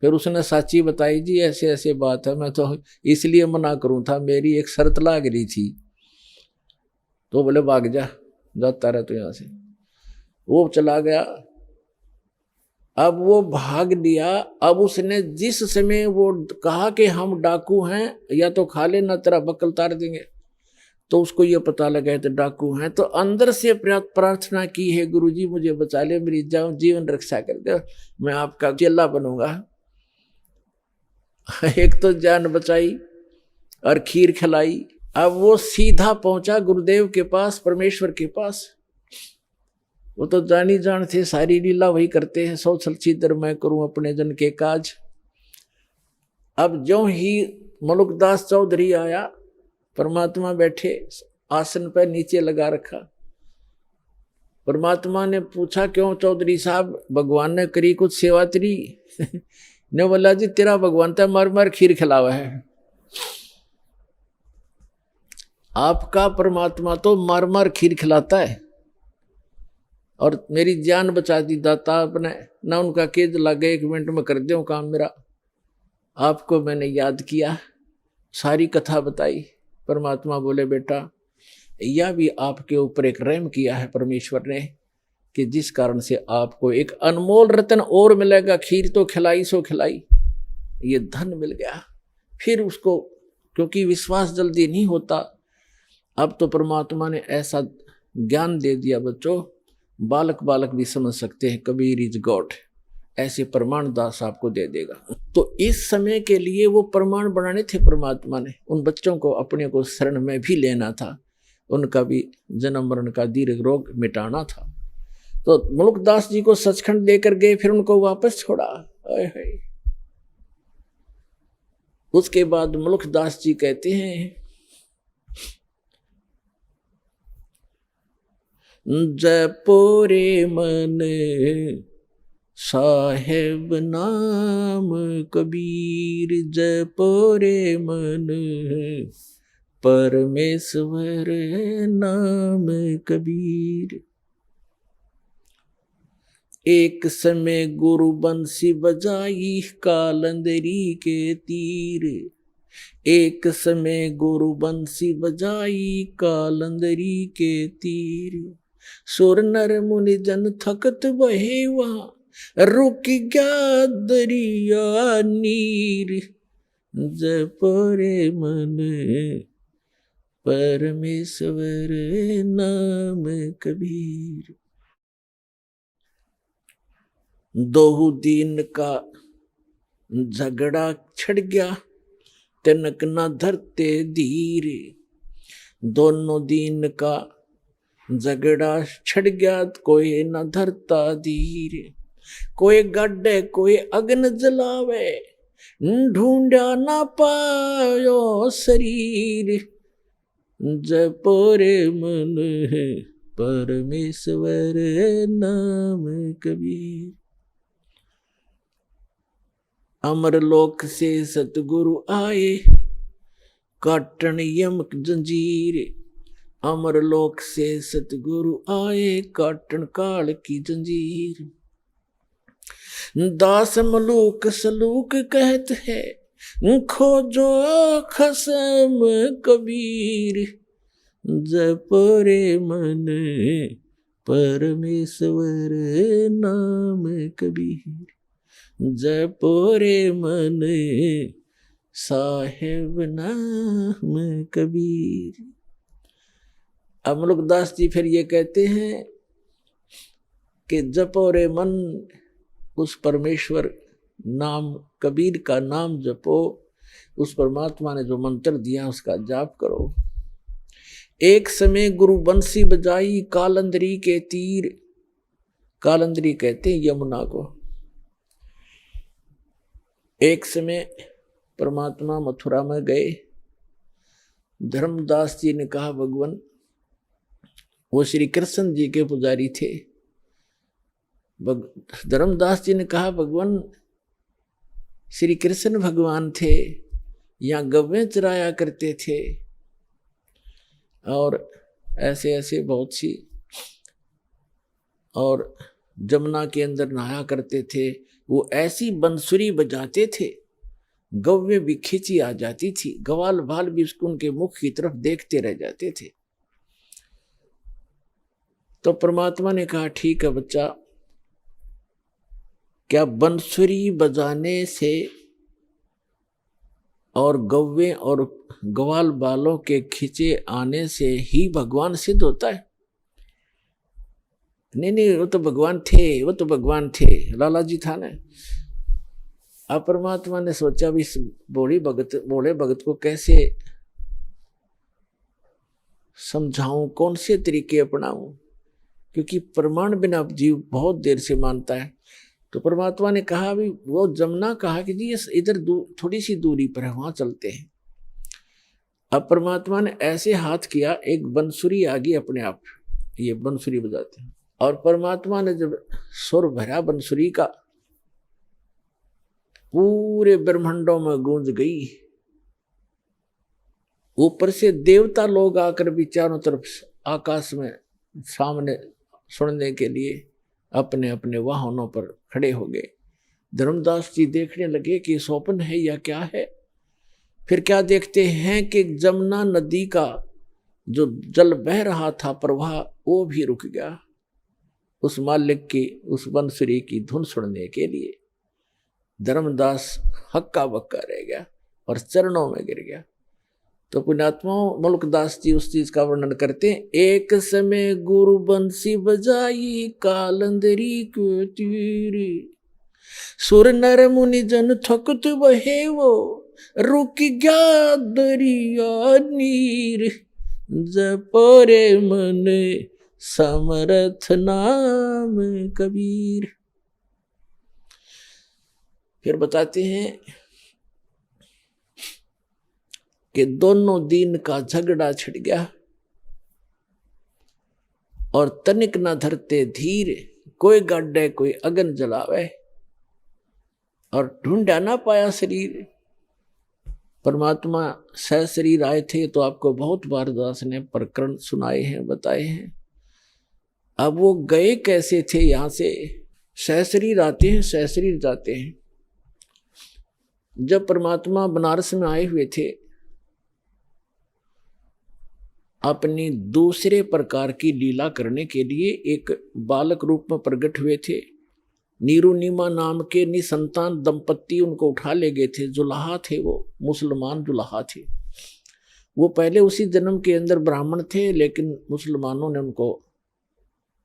फिर उसने साची बताई जी ऐसे ऐसे बात है, मैं तो इसलिए मना करूं था, मेरी एक शर्त लाग रही थी। तो बोले भाग जा, जाता रहे तो यहां से। वो चला गया। अब वो भाग लिया। अब उसने जिस समय वो कहा कि हम डाकू हैं या तो खा लेना तेरा बकल तार देंगे, तो उसको ये पता लगा तो डाकू हैं, तो अंदर से प्रार्थना की है गुरुजी मुझे बचा ले, मेरी जीवन रक्षा कर दे, मैं आपका चेला बनूंगा। एक तो जान बचाई और खीर खिलाई। अब वो सीधा पहुंचा गुरुदेव के पास, परमेश्वर के पास। वो तो जानी जान थे, सारी लीला वही करते हैं, 100 छलछीदर मैं करूं अपने जन के काज। अब जो ही मुल्कदास चौधरी आया, परमात्मा बैठे आसन पर नीचे लगा रखा। परमात्मा ने पूछा क्यों चौधरी साहब, भगवान ने करी कुछ सेवा तेरी? ने बोला जी तेरा भगवान तो मार मार खीर खिलावा है, आपका परमात्मा तो मार मार खीर खिलाता है और मेरी जान बचा दी दाता आपने ना। उनका केज लगे 1 मिनट में कर दो काम मेरा। आपको मैंने याद किया, सारी कथा बताई। परमात्मा बोले बेटा यह भी आपके ऊपर एक रहम किया है परमेश्वर ने कि जिस कारण से आपको एक अनमोल रतन और मिलेगा। खीर तो खिलाई सो खिलाई, ये धन मिल गया। फिर उसको क्योंकि विश्वास जल्दी नहीं होता, अब तो परमात्मा ने ऐसा ज्ञान दे दिया बच्चों, बालक बालक भी समझ सकते हैं, कबीर इज गॉड, ऐसे प्रमाण दास आपको दे देगा। तो इस समय के लिए वो प्रमाण बनाने थे परमात्मा ने, उन बच्चों को अपने को शरण में भी लेना था, उनका भी जन्म मरण का दीर्घ रोग मिटाना था। तो मुल्कदास जी को सचखंड देकर गए, फिर उनको वापस छोड़ा। उसके बाद मुल्कदास जी कहते हैं जपोरे मन साहेब नाम कबीर, जपोरे मन परमेश्वर नाम कबीर। एक समय गुरु बंसी बजाई कालंदरी के तीर, एक समय गुरु बंसी बजाई कालंदरी के तीर। सुर नर मुनि जन थकत बहे वहां, रुक गया दरिया नीर। जपरे मन परमेश्वर नाम कबीर। 2 दिन का झगड़ा छड़ गया, तिनक न धरते धीर। दोनों दिन का झगड़ा छड़ गया, कोई न धरता धीर। कोई गड्ढे कोई अग्न जलावे, ढूंढा ना पायो शरीर। जपो रे मन है परमेश्वर नाम कबीर। अमरलोक से सतगुरु आए काटन यमक जंजीर। अमरलोक से सतगुरु आए काटन काल की जंजीर। दास मलूक सलूक कहत है खोजो खसम कबीर। जपो रे मन परमेश्वर नाम कबीर। जपो रे मन साहेब नाम कबीर। अमलुकदास जी फिर ये कहते हैं कि जपो रे मन, उस परमेश्वर नाम कबीर का नाम जपो, उस परमात्मा ने जो मंत्र दिया उसका जाप करो। एक समय गुरु बंसी बजाई कालंदरी के तीर। कालंदरी कहते हैं यमुना को। एक समय परमात्मा मथुरा में गए। धर्मदास जी ने कहा भगवान, वो श्री कृष्ण जी के पुजारी थे। धर्मदास जी ने कहा भगवान, श्री कृष्ण भगवान थे, यहाँ गव्वें चराया करते थे और ऐसे ऐसे बहुत सी, और जमुना के अंदर नहाया करते थे। वो ऐसी बंसुरी बजाते थे, गव्वे भी खींची आ जाती थी, ग्वाल बाल भी उनके मुख की तरफ देखते रह जाते थे। तो परमात्मा ने कहा ठीक है बच्चा, क्या बंसुरी बजाने से और गव्वे और ग्वाल बालों के खींचे आने से ही भगवान सिद्ध होता है? नहीं नहीं, वो तो भगवान थे, वो तो भगवान थे, लाला जी था ना। अब परमात्मा ने सोचा भी इस बोले भगत को कैसे समझाऊं, कौन से तरीके अपनाऊं, क्योंकि प्रमाण बिना जीव बहुत देर से मानता है। तो परमात्मा ने कहा भी, वो जमुना कहा कि जी इधर थोड़ी सी दूरी पर है, वहां चलते हैं। अब परमात्मा ने ऐसे हाथ किया, एक बंसुरी आ गई अपने आप, ये बंसुरी बजाते हैं। और परमात्मा ने जब सुर भरा बंसुरी का, पूरे ब्रह्मांडों में गूंज गई। ऊपर से देवता लोग आकर भी चारों तरफ आकाश में सामने सुनने के लिए अपने अपने वाहनों पर खड़े हो गए। धर्मदास जी देखने लगे कि स्वप्न है या क्या है। फिर क्या देखते हैं कि जमुना नदी का जो जल बह रहा था प्रवाह, वो भी रुक गया उस मालिक की, उस बंसुरी की धुन सुनने के लिए। धर्मदास हक्का बक्का रह गया और चरणों में गिर गया। तो पुण्यात्मा मलुकदास जी उस चीज का वर्णन करते हैं। एक समय गुरु बंसी बजाई कालंदरी को तीर। सुर नर मुनि जन थकत बहे वो, रुक गया दरिया नीर। जपो रे मन समर्थ नाम कबीर। फिर बताते हैं कि दोनों दिन का झगड़ा छिड़ गया और तनिक न धरते धीर। कोई गाड्डे कोई अगन जलावे और ढूंढा ना पाया शरीर। परमात्मा सह शरीर आए थे, तो आपको बहुत बार दास ने प्रकरण सुनाए हैं, बताए हैं। अब वो गए कैसे थे यहां से? सह शरीर आते हैं, सह शरीर जाते हैं। जब परमात्मा बनारस में आए हुए थे, अपनी दूसरे प्रकार की लीला करने के लिए एक बालक रूप में प्रकट हुए थे। नीरू नीमा नाम के निसंतान दंपत्ति उनको उठा ले गए थे। जुलाहा थे, वो मुसलमान जुलाहा थे। वो पहले उसी जन्म के अंदर ब्राह्मण थे, लेकिन मुसलमानों ने उनको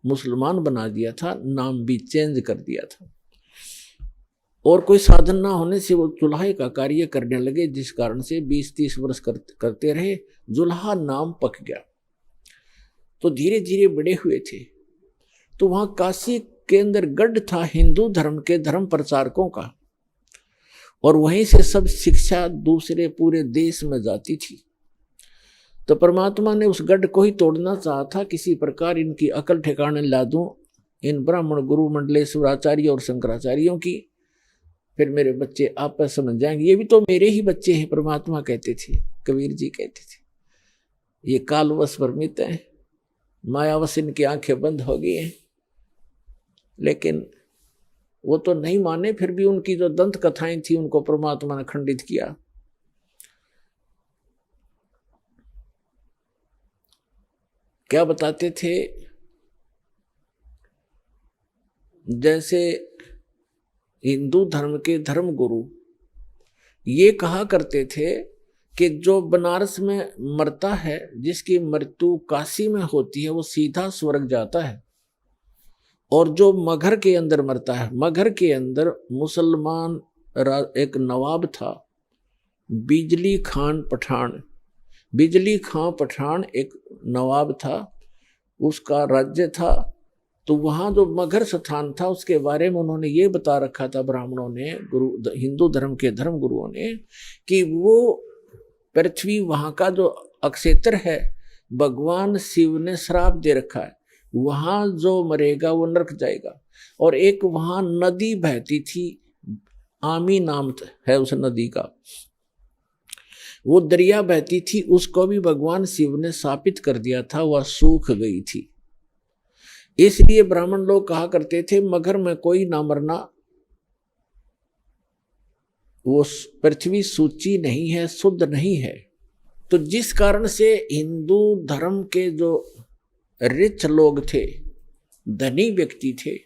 मुसलमान बना दिया था, नाम भी चेंज कर दिया था। और कोई साधन ना होने से वो जुल्हा का कार्य करने लगे, जिस कारण से 20-30 वर्ष करते रहे। जुल्हा नाम पक गया, तो धीरे धीरे बड़े हुए थे। तो वहां काशी के अंदर गढ़ था हिंदू धर्म के धर्म प्रचारकों का, और वहीं से सब शिक्षा दूसरे पूरे देश में जाती थी। तो परमात्मा ने उस गढ़ को ही तोड़ना चाहा था, किसी प्रकार इनकी अकल ठिकाने ला दूं, इन ब्राह्मण गुरु मंडलेश्वराचार्य और शंकराचार्यों की, फिर मेरे बच्चे आपस समझ जाएंगे, ये भी तो मेरे ही बच्चे हैं। परमात्मा कहते थे, कबीर जी कहते थे, ये कालवश भ्रमित हैं, मायावश इनकी आंखें बंद हो गई हैं। लेकिन वो तो नहीं माने, फिर भी उनकी जो दंत कथाएं थी उनको परमात्मा ने खंडित किया। क्या बताते थे, जैसे हिंदू धर्म के धर्म गुरु ये कहा करते थे कि जो बनारस में मरता है, जिसकी मृत्यु काशी में होती है, वो सीधा स्वर्ग जाता है। और जो मगहर के अंदर मरता है, मगहर के अंदर मुसलमान एक नवाब था, बिजली खान पठान, बिजली खां पठान एक नवाब था, उसका राज्य था। तो वहाँ जो मगहर स्थान था उसके बारे में उन्होंने ये बता रखा था ब्राह्मणों ने, गुरु हिंदू धर्म के धर्म गुरुओं ने, कि वो पृथ्वी वहाँ का जो अक्षेत्र है भगवान शिव ने श्राप दे रखा है, वहाँ जो मरेगा वो नरक जाएगा। और एक वहाँ नदी बहती थी, आमी नाम है उस नदी का, वो दरिया बहती थी, उसको भी भगवान शिव ने शापित कर दिया था, वह सूख गई थी। इसलिए ब्राह्मण लोग कहा करते थे मगहर में कोई ना मरना, वो पृथ्वी सूची नहीं है, शुद्ध नहीं है। तो जिस कारण से हिंदू धर्म के जो रिच लोग थे, धनी व्यक्ति थे,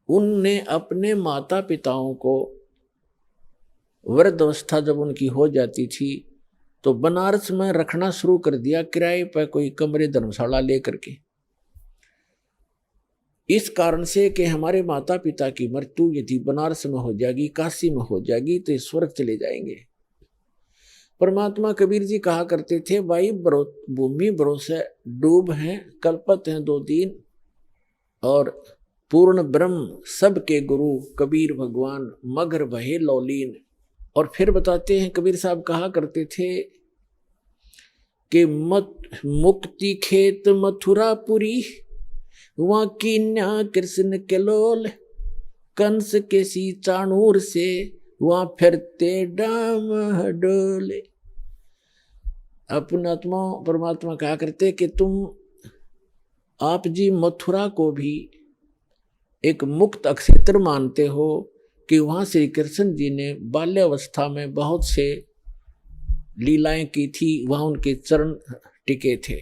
उनने अपने माता पिताओं को वृद्ध अवस्था जब उनकी हो जाती थी तो बनारस में रखना शुरू कर दिया, किराए पर कोई कमरे धर्मशाला लेकर के। इस कारण से कि हमारे माता पिता की मृत्यु यदि बनारस में हो जाएगी, काशी में हो जाएगी, तो स्वर्ग चले जाएंगे। परमात्मा कबीर जी कहा करते थे, भाई भूमि भरोसे डूब हैं, कल्पत हैं दो दीन, और पूर्ण ब्रह्म सबके गुरु कबीर भगवान, मगहर भये लौलीन। और फिर बताते हैं, कबीर साहब कहा करते थे कि मुक्ति खेत मथुरापुरी, वहाँ कीन्या कृष्ण के लोल, कंस के सी चाणूर से वहाँ फिरते डाम डोले। अपना आत्मा परमात्मा कहा करते कि तुम आप जी मथुरा को भी एक मुक्त अक्षेत्र मानते हो, कि वहाँ श्री कृष्ण जी ने बाल्यावस्था में बहुत से लीलाएं की थी, वहाँ उनके चरण टिके थे।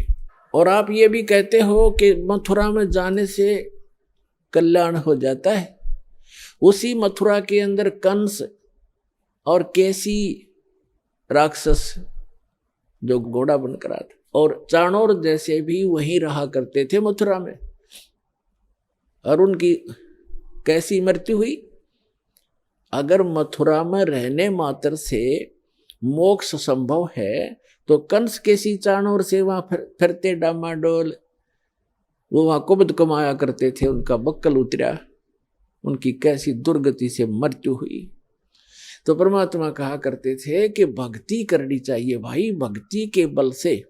और आप ये भी कहते हो कि मथुरा में जाने से कल्याण हो जाता है। उसी मथुरा के अंदर कंस और केसी राक्षस जो घोड़ा बनकर आता, और चाणोर जैसे भी वहीं रहा करते थे मथुरा में। और उनकी कैसी मृत्यु हुई? अगर मथुरा में रहने मात्र से मोक्ष संभव है तो कंस के सी चाणोर से वहां फिरते डामाडोल, वो वहां कुबद कमाया करते थे, उनका बक्कल उतरा, उनकी कैसी दुर्गति से मृत्यु हुई। तो परमात्मा कहा करते थे कि भक्ति करनी चाहिए भाई, भक्ति के बल से,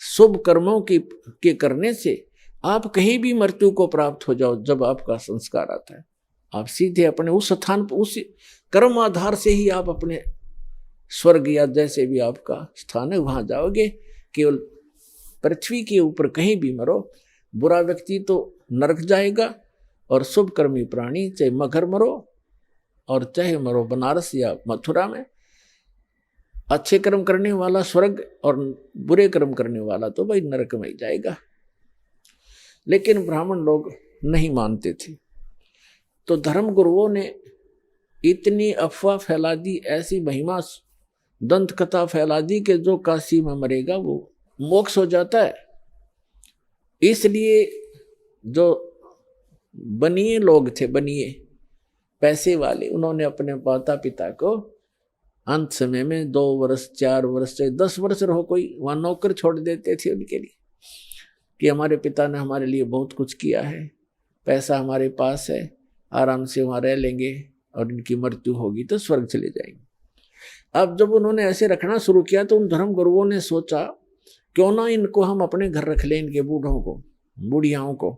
शुभ कर्मों के करने से आप कहीं भी मृत्यु को प्राप्त हो जाओ। जब आपका संस्कार आता है, आप सीधे अपने उस स्थान पर, उस कर्म आधार से ही आप अपने स्वर्ग या जैसे भी आपका स्थान है वहां जाओगे। केवल पृथ्वी के ऊपर कहीं भी मरो, बुरा व्यक्ति तो नरक जाएगा, और शुभ कर्मी प्राणी चाहे मगहर मरो और चाहे मरो बनारस या मथुरा में, अच्छे कर्म करने वाला स्वर्ग और बुरे कर्म करने वाला तो भाई नरक में ही जाएगा। लेकिन ब्राह्मण लोग नहीं मानते थे, तो धर्म गुरुओं ने इतनी अफवाह फैला दी, ऐसी महिमा दंत कथा फैला दी कि जो काशी में मरेगा वो मोक्ष हो जाता है। इसलिए जो बनिए लोग थे, बनिए पैसे वाले, उन्होंने अपने माता पिता को अंत समय में 2 वर्ष 4 वर्ष चाहे 10 वर्ष रहो, कोई वहाँ नौकर छोड़ देते थे उनके लिए, कि हमारे पिता ने हमारे लिए बहुत कुछ किया है, पैसा हमारे पास है, आराम से वहाँ रह लेंगे, और इनकी मृत्यु होगी तो स्वर्ग चले जाएंगे। अब जब उन्होंने ऐसे रखना शुरू किया तो उन धर्म गुरुओं ने सोचा क्यों ना इनको हम अपने घर रख लें, इनके बूढ़ों को, बूढ़ियाओं को,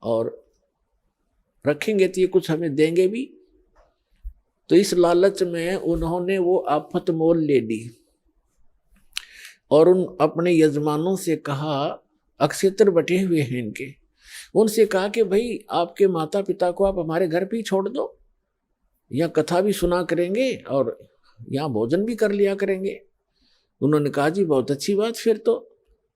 और रखेंगे तो ये कुछ हमें देंगे भी। तो इस लालच में उन्होंने वो आफत मोल ले ली और उन अपने यजमानों से कहा, अक्षेत्र बटे हुए हैं इनके, उनसे कहा कि भाई आपके माता पिता को आप हमारे घर पे ही छोड़ दो, या कथा भी सुना करेंगे और यहाँ भोजन भी कर लिया करेंगे। उन्होंने कहा जी बहुत अच्छी बात, फिर तो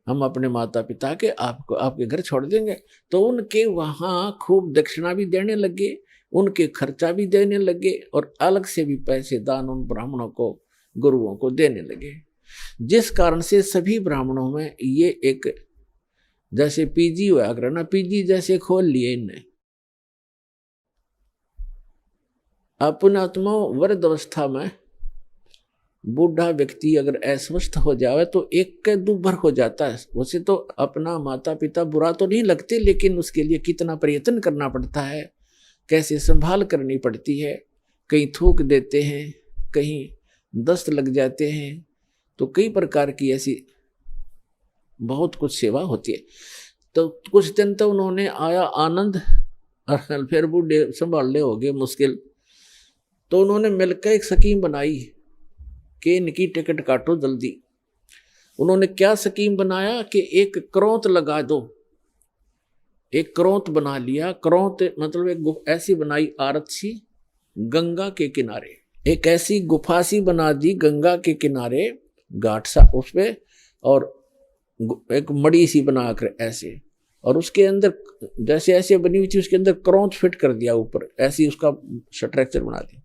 हम अपने माता पिता के आपको आपके घर छोड़ देंगे। तो उनके वहाँ खूब दक्षिणा भी देने लगे, उनके खर्चा भी देने लगे और अलग से भी पैसे दान उन ब्राह्मणों को, गुरुओं को देने लगे। जिस कारण से सभी ब्राह्मणों में ये एक जैसे पीजी हुआ करना, पीजी जैसे खोल लिए इनने। अपनात्मा वृद्ध अवस्था में बूढ़ा व्यक्ति अगर अस्वस्थ हो जाए तो एक के दुर्भर हो जाता है। उसे तो अपना माता पिता बुरा तो नहीं लगते, लेकिन उसके लिए कितना प्रयत्न करना पड़ता है, कैसे संभाल करनी पड़ती है। कहीं थूक देते हैं, कहीं दस्त लग जाते हैं, तो कई प्रकार की ऐसी बहुत कुछ सेवा होती है। तो कुछ दिन तो उन्होंने आया आनंद और फिर बूढ़े संभालने हो गए मुश्किल। तो उन्होंने मिलकर एक स्कीम बनाई कि इनकी टिकट काटो जल्दी। उन्होंने क्या स्कीम बनाया कि एक क्रोंत लगा दो, एक क्रोंत बना लिया। क्रोंत मतलब एक ऐसी बनाई आरत सी गंगा के किनारे, एक ऐसी गुफा सी बना दी गंगा के किनारे, घाट सा उस पे, और एक मड़ी सी बनाकर ऐसे, और उसके अंदर जैसे ऐसे बनी हुई थी उसके अंदर क्रोंत फिट कर दिया ऊपर, ऐसी उसका स्ट्रक्चर बना दिया।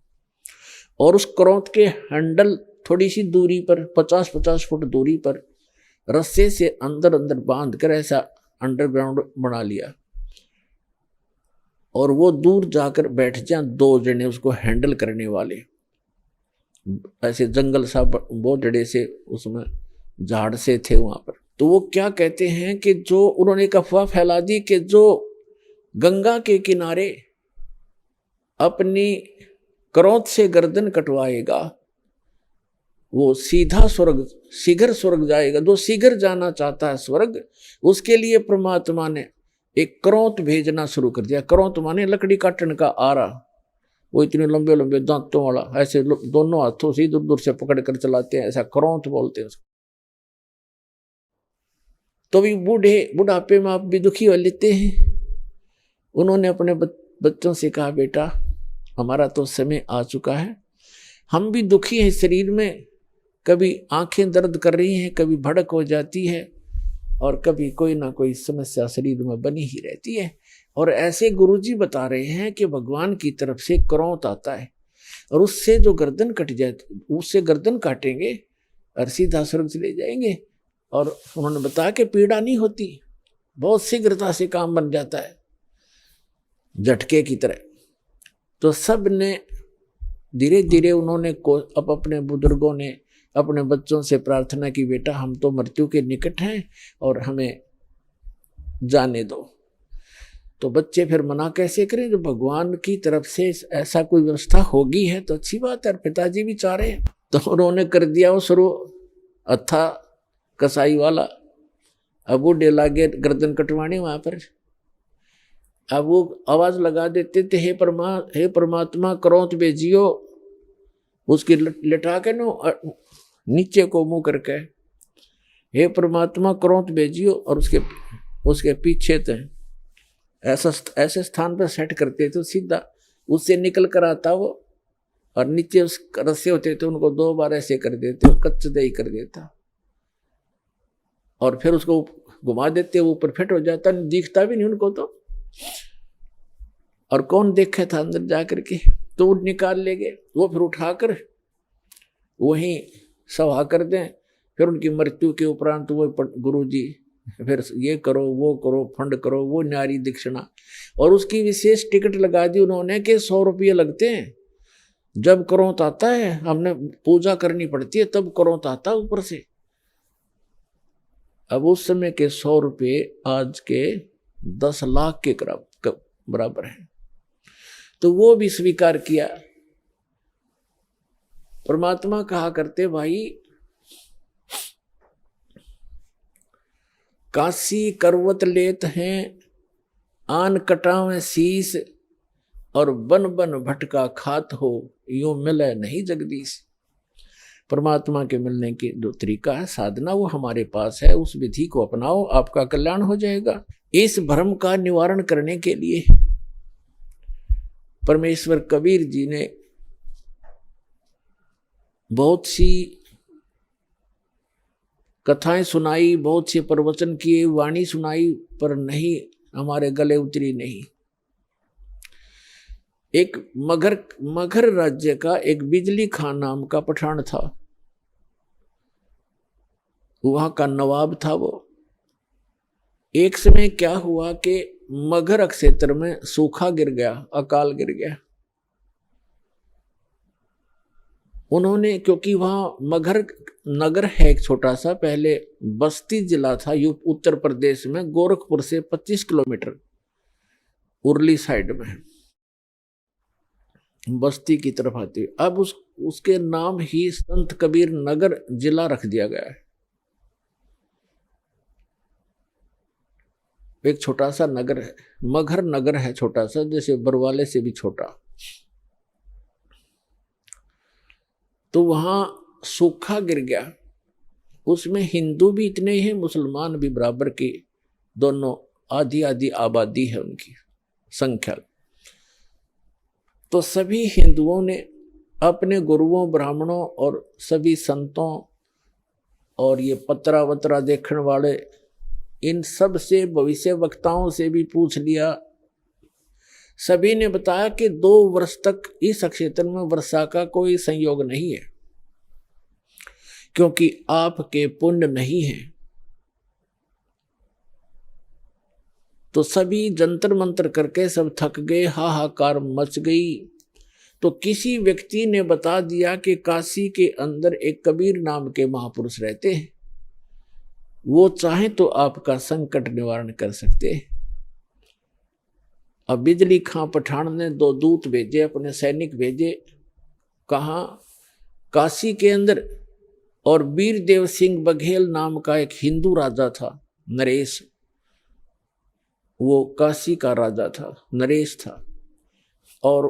और उस क्रोंत के हैंडल थोड़ी सी दूरी पर 50-50 फुट दूरी पर रस्से से अंदर अंदर बांध कर ऐसा अंडरग्राउंड बना लिया, और वो दूर जाकर बैठ जाए 2 जने उसको हैंडल करने वाले। ऐसे जंगल सा बहुत जड़े से उसमें झाड़ से थे वहां पर। तो वो क्या कहते हैं कि जो उन्होंने एक अफवाह फैला दी कि जो गंगा के किनारे अपनी क्रोध से गर्दन कटवाएगा वो सीधा स्वर्ग, शीघ्र स्वर्ग जाएगा। जो शीघ्र जाना चाहता है स्वर्ग, उसके लिए परमात्मा ने एक क्रोंत भेजना शुरू कर दिया। क्रोंत माने लकड़ी काटने का आरा, वो इतने लंबे लंबे दांतों वाला, ऐसे दोनों हाथों से इधर उधर से पकड़ कर चलाते हैं, ऐसा क्रोंत बोलते हैं उसको। तो भी बुढ़ापे में आप भी दुखी हो लेते हैं। उन्होंने अपने बच्चों से कहा, बेटा हमारा तो समय आ चुका है, हम भी दुखी हैं शरीर में, कभी आंखें दर्द कर रही हैं, कभी भड़क हो जाती है, और कभी कोई ना कोई समस्या शरीर में बनी ही रहती है। और ऐसे गुरुजी बता रहे हैं कि भगवान की तरफ से क्रोंत आता है, और उससे जो गर्दन कट जाए, उससे गर्दन काटेंगे और सीधा स्वर्ग चले जाएंगे। और उन्होंने बताया कि पीड़ा नहीं होती, बहुत शीघ्रता से काम बन जाता है, झटके की तरह। तो सब ने धीरे धीरे उन्होंने अब अपने बुजुर्गों ने अपने बच्चों से प्रार्थना की, बेटा हम तो मृत्यु के निकट हैं और हमें जाने दो। तो बच्चे फिर मना कैसे करें, जो भगवान की तरफ से ऐसा कोई व्यवस्था होगी है तो अच्छी बात है। पिताजी भी चाह रहे हैं, तो उन्होंने कर दिया वो शुरू अथा कसाई वाला। अब वो लागे गर्दन कटवाने वहां पर। अब वो आवाज लगा देते थे, हे परमात्मा क्रोंत भेजियो, उसकी लिटा के नो नीचे को मुंह करके, हे परमात्मा क्रोंत भेजियो, और उसके पीछे थे ऐसे स्थान पर सेट करते थे, सीधा उससे निकल कर आता वो, और नीचे उस रस्से होते थे उनको 2 बार ऐसे कर देते, कच्चे दही कर देता, और फिर उसको घुमा देते, वो ऊपर फिट हो जाता, दिखता भी नहीं उनको तो। और कौन देखे था अंदर जाकर के, तो वो निकाल ले गए, वो फिर उठाकर वहीं सभा कर दें। फिर उनकी मृत्यु के उपरांत वो गुरुजी फिर ये करो वो करो, फंड करो, वो न्यारी दक्षिणा, और उसकी विशेष टिकट लगा दी उन्होंने कि 100 रुपये लगते हैं। जब क्रोंत आता है, हमने पूजा करनी पड़ती है, तब क्रोंत आता है ऊपर से। अब उस समय के 100 रुपये आज के 10 लाख के बराबर है। तो वो भी स्वीकार किया। परमात्मा कहा करते, भाई काशी करवत लेत हैं आन कटावें शीस, और बन बन भटका खात हो यूं मिले नहीं जगदीश। परमात्मा के मिलने की जो तरीका है साधना वो हमारे पास है, उस विधि को अपनाओ, आपका कल्याण हो जाएगा। इस भ्रम का निवारण करने के लिए परमेश्वर कबीर जी ने बहुत सी कथाएं सुनाई, बहुत से प्रवचन किए, वाणी सुनाई, पर नहीं हमारे गले उतरी नहीं। एक मगध राज्य का एक बिजली खान नाम का पठान था, वहां का नवाब था वो। एक समय क्या हुआ कि मगध क्षेत्र में सूखा गिर गया, अकाल गिर गया। उन्होंने, क्योंकि वहां मगध नगर है एक छोटा सा, पहले बस्ती जिला था उत्तर प्रदेश में, गोरखपुर से 25 किलोमीटर उरली साइड में बस्ती की तरफ आती है। अब उसके नाम ही संत कबीर नगर जिला रख दिया गया है। एक छोटा सा नगर है, मगहर नगर है छोटा सा, जैसे बरवाले से भी छोटा। तो वहां सूखा गिर गया, उसमें हिंदू भी इतने ही हैं, मुसलमान भी बराबर की, दोनों आधी आधी आबादी है उनकी संख्या। तो सभी हिंदुओं ने अपने गुरुओं, ब्राह्मणों और सभी संतों और ये पत्रा वत्रा देखने वाले, इन सब से, भविष्य वक्ताओं से भी पूछ लिया। सभी ने बताया कि 2 वर्ष तक इस क्षेत्र में वर्षा का कोई संयोग नहीं है, क्योंकि आपके पुण्य नहीं है। तो सभी जंतर मंत्र करके सब थक गए, हाहाकार मच गई। तो किसी व्यक्ति ने बता दिया कि काशी के अंदर एक कबीर नाम के महापुरुष रहते हैं, वो चाहे तो आपका संकट निवारण कर सकते हैं। अब बिजली खां पठान ने 2 दूत भेजे, अपने सैनिक भेजे, कहा काशी के अंदर। और वीरदेव सिंह बघेल नाम का एक हिंदू राजा था, नरेश, वो काशी का राजा था, नरेश था। और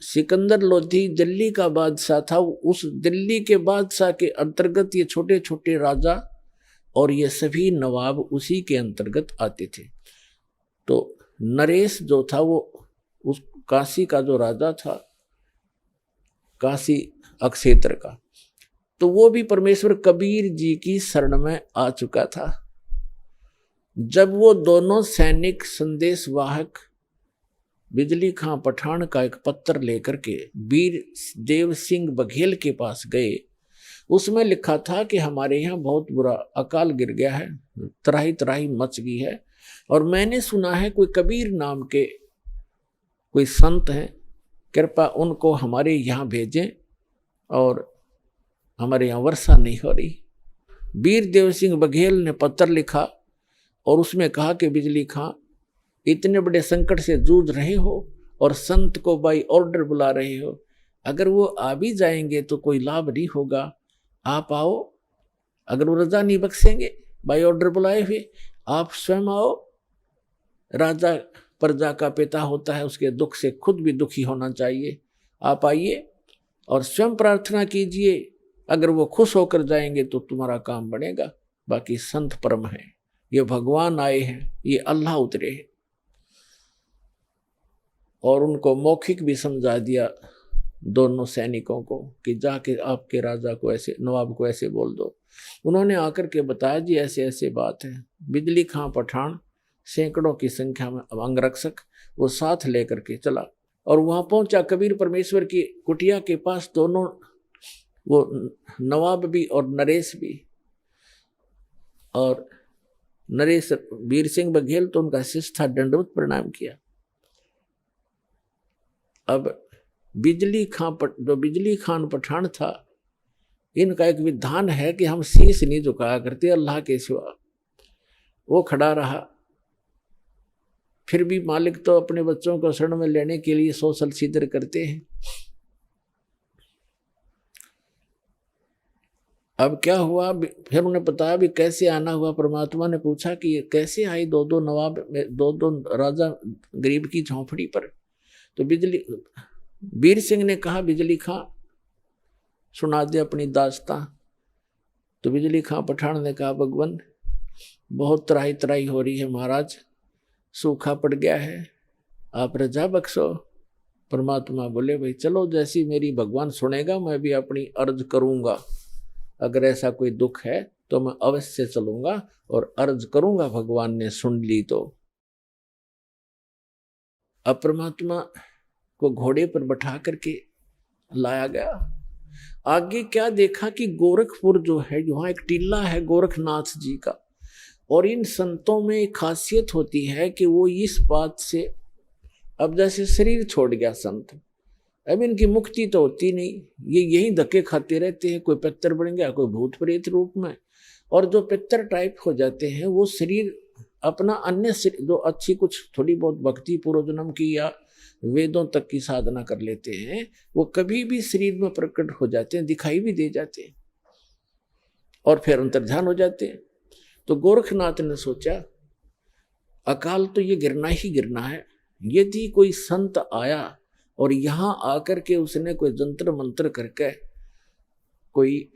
सिकंदर लोधी दिल्ली का बादशाह था। उस दिल्ली के बादशाह के अंतर्गत ये छोटे छोटे राजा और ये सभी नवाब उसी के अंतर्गत आते थे। तो नरेश जो था वो उस काशी का जो राजा था, काशी क्षेत्र का, तो वो भी परमेश्वर कबीर जी की शरण में आ चुका था। जब वो दोनों सैनिक संदेशवाहक बिजली खां पठान का एक पत्र लेकर के वीर देव सिंह बघेल के पास गए, उसमें लिखा था कि हमारे यहाँ बहुत बुरा अकाल गिर गया है, त्राही त्राही मच गई है, और मैंने सुना है कोई कबीर नाम के कोई संत हैं, कृपा उनको हमारे यहाँ भेजें, और हमारे यहाँ वर्षा नहीं हो रही। वीर देव सिंह बघेल ने पत्र लिखा और उसमें कहा कि बिजली खां, इतने बड़े संकट से जूझ रहे हो और संत को बाई ऑर्डर बुला रहे हो, अगर वो आ भी जाएंगे तो कोई लाभ नहीं होगा, आप आओ। अगर वो रजा नहीं बख्शेंगे बाई ऑर्डर बुलाए हुए, आप स्वयं आओ। राजा प्रजा का पिता होता है, उसके दुख से खुद भी दुखी होना चाहिए। आप आइए और स्वयं प्रार्थना कीजिए, अगर वो खुश होकर जाएंगे तो तुम्हारा काम बनेगा। बाकी संत परम है, ये भगवान आए हैं, ये अल्लाह उतरे हैं। और उनको मौखिक भी समझा दिया दोनों सैनिकों को कि जाके आपके राजा को ऐसे, नवाब को ऐसे बोल दो। उन्होंने आकर के बताया जी ऐसे ऐसे बात है। बिजली खां पठान सैकड़ों की संख्या में अंगरक्षक वो साथ लेकर के चला और वहां पहुंचा कबीर परमेश्वर की कुटिया के पास। दोनों, वो नवाब भी और नरेश भी। और नरेश वीर सिंह बघेल तो उनका शिष्य था, दंडवत प्रणाम किया। अब जो बिजली खान पठान था, इनका एक विधान है कि हम शीश नहीं झुकाया करते अल्लाह के सिवा। वो खड़ा रहा, फिर भी मालिक तो अपने बच्चों को शरण में लेने के लिए सोशल सीधर करते हैं। अब क्या हुआ, फिर उन्हें बताया भी कैसे आना हुआ। परमात्मा ने पूछा कि ये कैसे आई दो दो नवाब, दो दो राजा गरीब की झोंपड़ी पर। तो वीर सिंह ने कहा, बिजली खां सुना दे अपनी दास्तां। तो बिजली खां पठान ने कहा, भगवान बहुत त्राही त्राही हो रही है महाराज, सूखा पड़ गया है, आप रजा बख्शो। परमात्मा बोले, भाई चलो, जैसी मेरी भगवान सुनेगा मैं भी अपनी अर्ज करूंगा। अगर ऐसा कोई दुख है तो मैं अवश्य चलूंगा और अर्ज करूंगा, भगवान ने सुन ली तो। अब परमात्मा को घोड़े पर बैठा करके लाया गया। आगे क्या देखा कि गोरखपुर जो है, यहाँ एक टीला है गोरखनाथ जी का, और इन संतों में एक खासियत होती है कि वो इस बात से, अब जैसे शरीर छोड़ गया संत, अब इनकी मुक्ति तो होती नहीं, ये यही धक्के खाते रहते हैं, कोई पितर बन गया, कोई भूत प्रेत रूप में। और जो पितर टाइप हो जाते हैं वो शरीर अपना अन्य जो अच्छी कुछ थोड़ी बहुत भक्ति पूर्व जन्म की या वेदों तक की साधना कर लेते हैं, वो कभी भी शरीर में प्रकट हो जाते हैं, दिखाई भी दे जाते हैं और फिर अंतर्ध्यान हो जाते हैं। तो गोरखनाथ ने सोचा अकाल तो ये गिरना ही गिरना है, यदि कोई संत आया और यहाँ आकर के उसने कोई जंत्र मंत्र करके कोई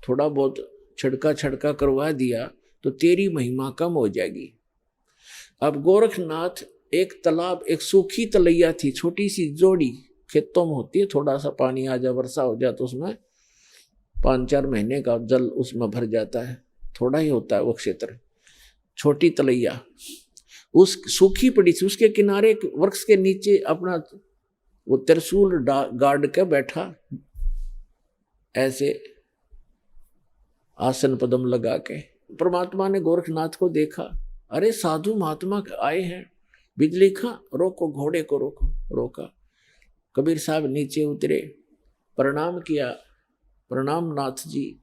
थोड़ा बहुत छिड़का छड़का करवा दिया तो तेरी महिमा कम हो जाएगी। अब गोरखनाथ, एक तालाब, एक सूखी तलैया थी, छोटी सी जोड़ी खेतों में होती है, थोड़ा सा पानी आ जाए, वर्षा हो जाए तो उसमें 5-4 महीने का जल उसमें भर जाता है, थोड़ा ही होता है वो क्षेत्र, छोटी तलैया उस सूखी पड़ी थी। उसके किनारे वृक्ष के नीचे अपना वो त्रिशूल गाड़ के बैठा, ऐसे आसन पदम लगा के। परमात्मा ने गोरखनाथ को देखा, अरे साधु महात्मा आए हैं, बिजली खां रोको, घोड़े को रोको। रोका, कबीर साहब नीचे उतरे, प्रणाम किया, प्रणाम नाथ जी।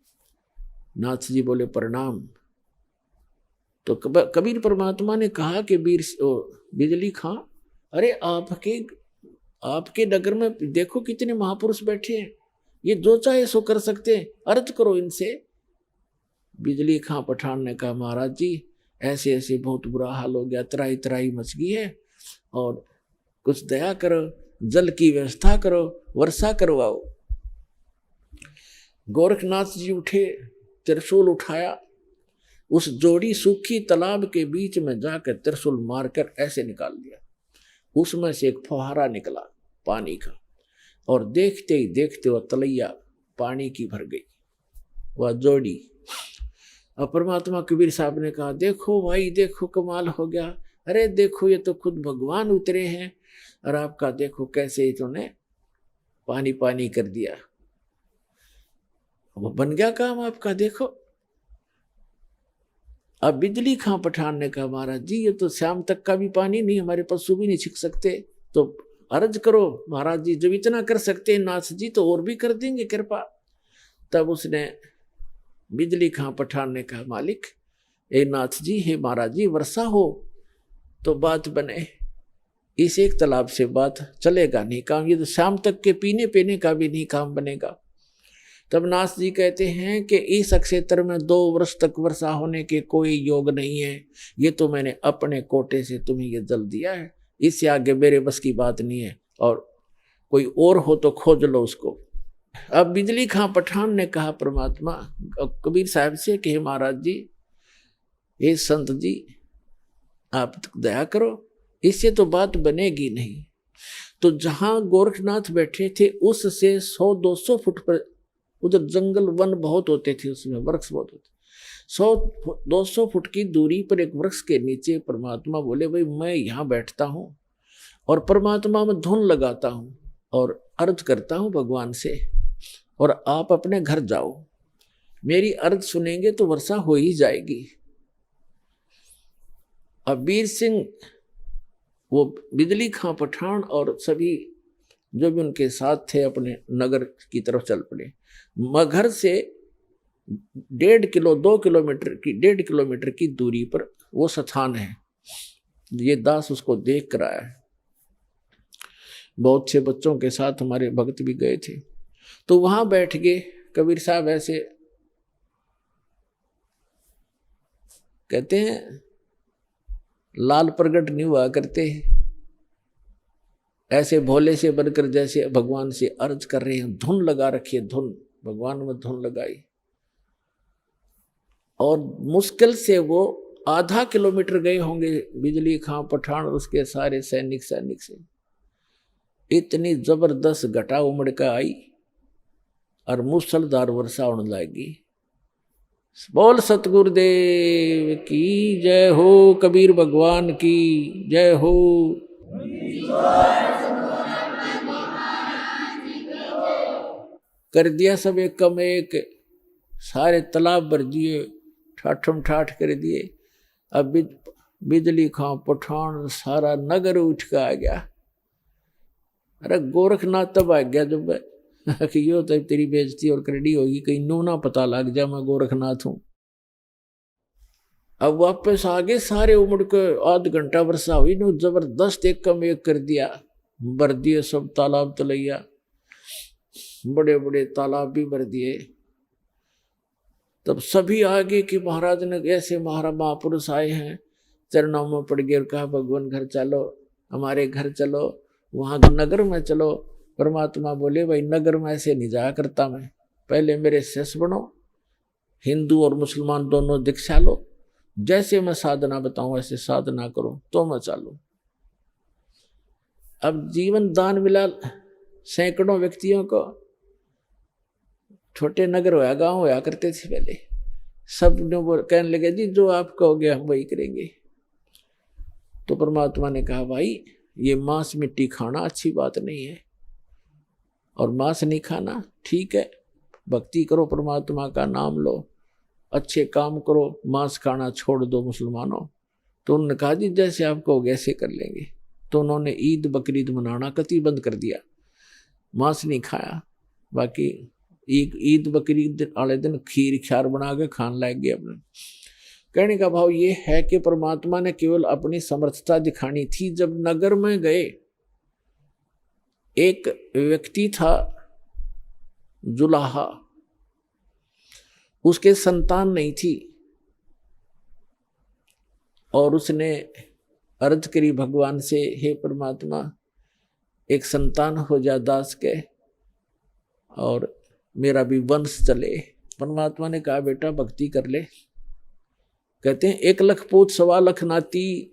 नाथ जी बोले प्रणाम। तो कबीर परमात्मा ने कहा कि बिजली खां, अरे आपके नगर में देखो कितने महापुरुष बैठे हैं, ये जो चाहे सो कर सकते हैं, अर्ज करो इनसे। बिजली खां पठान ने कहा, महाराज जी ऐसे ऐसे बहुत बुरा हाल हो गया, त्राही त्राही मच गई है, और कुछ दया करो, जल की व्यवस्था करो, वर्षा करवाओ। गोरखनाथ जी उठे, त्रिशूल उठाया, उस जोड़ी सूखी तालाब के बीच में जाकर त्रिशूल मारकर ऐसे निकाल दिया, उसमें से एक फुहारा निकला पानी का, और देखते ही देखते वह तलैया पानी की भर गई, वह जोड़ी। और परमात्मा कबीर साहब ने कहा, देखो भाई देखो कमाल हो गया, अरे देखो ये तो खुद भगवान उतरे हैं, और आपका देखो कैसे इन्होंने पानी पानी कर दिया, वो बन गया काम आपका, देखो। अब बिजली खां पठान ने कहा, महाराज जी ये तो शाम तक का भी पानी नहीं, हमारे पशु भी नहीं छिक सकते, तो अर्ज करो महाराज जी, जब इतना कर सकते हैं नाथ जी तो और भी कर देंगे कृपा। तब उसने बिजली खां पठान ने कहा, मालिक ए नाथ जी, हे महाराज जी, वर्षा हो तो बात बने, इस एक तालाब से बात चलेगा नहीं काम, ये तो शाम तक के पीने पीने का भी नहीं काम बनेगा। तब नाथ जी कहते हैं कि इस क्षेत्र में 2 वर्ष तक वर्षा होने के कोई योग नहीं है, ये तो मैंने अपने कोटे से तुम्हें ये जल दिया है, इससे आगे मेरे बस की बात नहीं है, और कोई और हो तो खोज लो उसको। अब बिजली खां पठान ने कहा परमात्मा कबीर साहब से कि महाराज जी, हे संत जी, आप दया करो, इससे तो बात बनेगी नहीं। तो जहां गोरखनाथ बैठे थे उससे 100-200 फुट पर, उधर जंगल वन बहुत होते थे, उसमें वृक्ष बहुत होते, 100-200 फुट की दूरी पर एक वृक्ष के नीचे परमात्मा बोले, भाई मैं यहाँ बैठता हूँ और परमात्मा में धुन लगाता हूँ और अर्ज करता हूँ भगवान से, और आप अपने घर जाओ, मेरी अर्ज सुनेंगे तो वर्षा हो ही जाएगी। अब वीर सिंह, वो बिजली खां पठान और सभी जो भी उनके साथ थे अपने नगर की तरफ चल पड़े। मगहर से 1.5 किलोमीटर की दूरी पर वो स्थान है, ये दास उसको देख कर आया है। बहुत से बच्चों के साथ हमारे भक्त भी गए थे, तो वहां बैठ गए। कबीर साहब ऐसे कहते हैं, लाल प्रगट नहीं हुआ करते, ऐसे भोले से बनकर जैसे भगवान से अर्ज कर रहे हैं। धुन लगा रखी है, धुन, भगवान में धुन लगाई, और मुश्किल से वो आधा किलोमीटर गए होंगे बिजली खां पठान और उसके सारे सैनिक से। इतनी जबरदस्त घटा उमड़ कर आई और मूसलधार वर्षा होने लगी। बोल सतगुरुदेव की जय हो, कबीर भगवान की जय हो। कर दिया सब एक कम एक, सारे तालाब भर दिए, ठाठम ठाठ कर दिए। अब बिजली खां पठान सारा नगर उठ का आ गया। अरे गोरखनाथ तब आ गया जब कि यो तो तेरी बेइज्जती और करड़ी होगी, कहीं नो ना पता लग जा मैं गोरखनाथ हूं। अब वापस आगे सारे उमड़ के आध घंटा वर्षा हुई, नो जबरदस्त एक कम एक कर दिया, भर दिए सब तालाब तलैया, बड़े बड़े तालाब भी भर दिए। तब सभी आगे कि महाराज ने ऐसे महापुरुष आए हैं, चरणों में पड़ गए और कहा भगवान घर चलो, हमारे घर चलो, वहां नगर में चलो। परमात्मा बोले भाई नगर में ऐसे नहीं जाया करता मैं, पहले मेरे शिष्य बनो, हिंदू और मुसलमान दोनों दीक्षा लो, जैसे मैं साधना बताऊं ऐसे साधना करो तो मैं चालू। अब जीवन दान मिला सैकड़ों व्यक्तियों को। छोटे नगर होया गांव होया करते थे पहले, सब वो कहने लगे जी जो आप कहोगे हम वही करेंगे। तो परमात्मा ने कहा भाई ये मांस मिट्टी खाना अच्छी बात नहीं है, और मांस नहीं खाना ठीक है, भक्ति करो, परमात्मा का नाम लो, अच्छे काम करो, मांस खाना छोड़ दो मुसलमानों। तो उन्होंने कहा जी जैसे आप कहोगे ऐसे कर लेंगे। तो उन्होंने ईद बकरीद मनाना कतई बंद कर दिया, मांस नहीं खाया। बाकी ईद बकरीद वाले दिन खीर ख्यार बना के खान लग गए अपने। कहने का भाव ये है कि परमात्मा ने केवल अपनी समर्थता दिखानी थी। जब नगर में गए, एक व्यक्ति था जुलाहा, उसके संतान नहीं थी, और उसने अर्ज करी भगवान से, हे परमात्मा एक संतान हो जा दास के और मेरा भी वंश चले। परमात्मा ने कहा बेटा भक्ति कर ले। कहते हैं 1 लाख पूत 1.25 लाख नाती,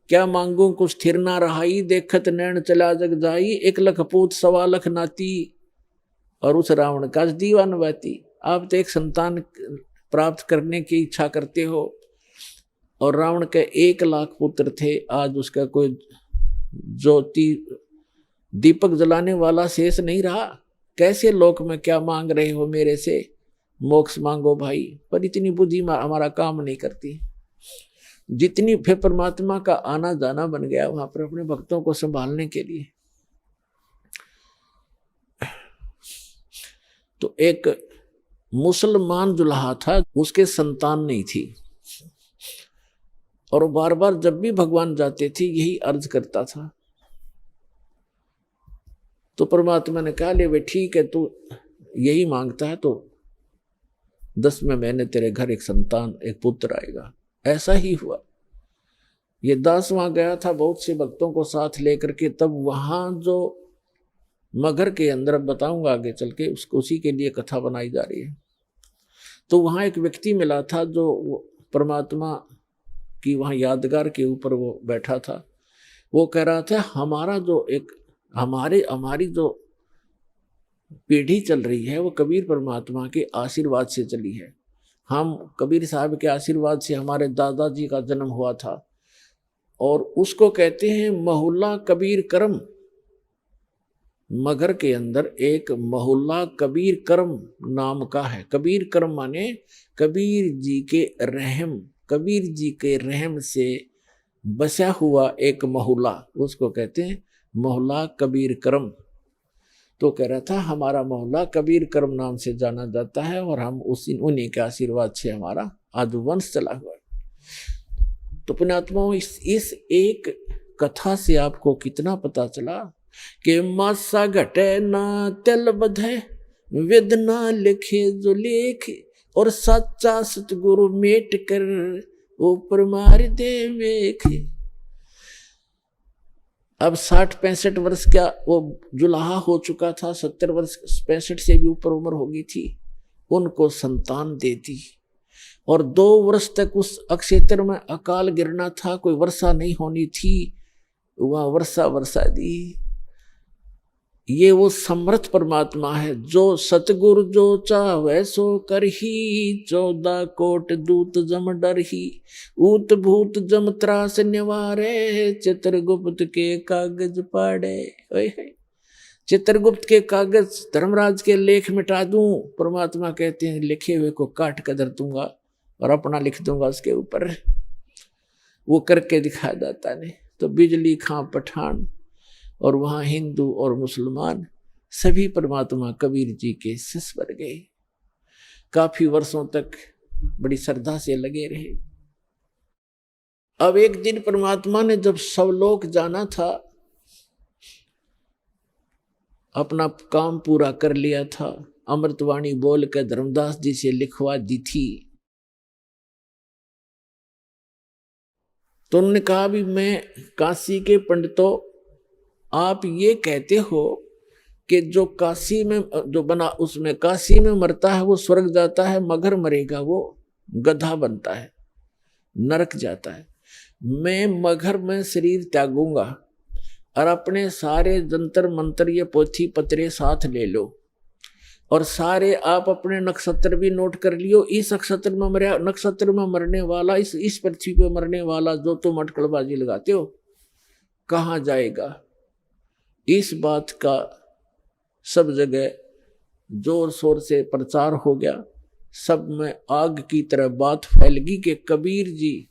क्या मांगू कुछ स्थिर ना रहाई, देखत नैन चला जग जाई। 1 लाख पूत 1.25 लाख नाती, और उस रावण का दीवान बाती। आप तो एक संतान प्राप्त करने की इच्छा करते हो, और रावण के 1 लाख पुत्र थे, आज उसका कोई ज्योति दीपक जलाने वाला शेष नहीं रहा। कैसे लोक में क्या मांग रहे हो मेरे से, मोक्ष मांगो भाई। पर इतनी बुद्धि हमारा काम नहीं करती जितनी। फिर परमात्मा का आना जाना बन गया वहां पर अपने भक्तों को संभालने के लिए। तो एक मुसलमान जुलाहा था, उसके संतान नहीं थी, और बार बार जब भी भगवान जाते थे यही अर्ज करता था। तो परमात्मा ने कहा ले भाई ठीक है, तू यही मांगता है तो 10वें महीने तेरे घर एक संतान, एक पुत्र आएगा। ऐसा ही हुआ। ये दास वहां गया था बहुत से भक्तों को साथ लेकर के। तब वहां जो मगर के अंदर, बताऊंगा आगे चल के, उसको उसी के लिए कथा बनाई जा रही है। तो वहां एक व्यक्ति मिला था जो परमात्मा की वहां यादगार के ऊपर वो बैठा था। वो कह रहा था हमारा जो एक हमारी जो पीढ़ी चल रही है वो कबीर परमात्मा के आशीर्वाद से चली है। हम कबीर साहब के आशीर्वाद से हमारे दादाजी का जन्म हुआ था, और उसको कहते हैं मोहल्ला कबीर करम। मगर के अंदर एक मोहल्ला कबीर करम नाम का है। कबीर करम माने कबीर जी के रहम, कबीर जी के रहम से बसा हुआ एक मोहल्ला, उसको कहते हैं मोहल्ला कबीर करम। तो कह रहा था हमारा मोहल्ला कबीर करम नाम से जाना जाता है, और हम उन्हीं के आशीर्वाद से हमारा आदि वंश चला हुआ है। तो पुण्यात्माओं, इस एक कथा से आपको कितना पता चला कि मासा घटे ना तिल बधे, वेदना लिखे जो लेख, और सच्चा सतगुरु मेट कर ऊपर मार दे मेख। अब 60-65 वर्ष का वो जुलाहा हो चुका था, 70 वर्ष 65 से भी ऊपर उम्र हो गई थी। उनको संतान दे दी, और 2 वर्ष तक उस अक्षेत्र में अकाल गिरना था, कोई वर्षा नहीं होनी थी, वहां वर्षा दी। ये वो समर्थ परमात्मा है, जो सतगुरु जो चाहे सो कर ही, 14 कोट दूत जम डर ही, ऊत भूत जम त्रास निवारे, चित्रगुप्त के कागज पाड़े। चित्रगुप्त के कागज धर्मराज के लेख मिटा दूं, परमात्मा कहते हैं लिखे हुए को काट कर धर दूंगा और अपना लिख दूंगा उसके ऊपर। वो करके दिखा दाता ने। तो बिजली खां पठान और वहां हिंदू और मुसलमान सभी परमात्मा कबीर जी के शिष्य बन गए। काफी वर्षों तक बड़ी श्रद्धा से लगे रहे। अब एक दिन परमात्मा ने जब सब लोग जाना था, अपना काम पूरा कर लिया था, अमृतवाणी बोल कर धर्मदास जी से लिखवा दी थी, तो उन्होंने कहा भी मैं काशी के पंडितों, आप ये कहते हो कि जो काशी में जो बना उसमें काशी में मरता है वो स्वर्ग जाता है, मगर मरेगा वो गधा बनता है, नरक जाता है। मैं मगर में शरीर त्यागूंगा और अपने सारे जंतर मंत्र ये पोथी पत्रे साथ ले लो, और सारे आप अपने नक्षत्र भी नोट कर लियो। इस नक्षत्र में मरने वाला, इस पृथ्वी पे मरने वाला जो तुम अटकलबाजी लगाते हो कहाँ जाएगा। इस बात का सब जगह जोर शोर से प्रचार हो गया, सब में आग की तरह बात फैल गई कि कबीर जी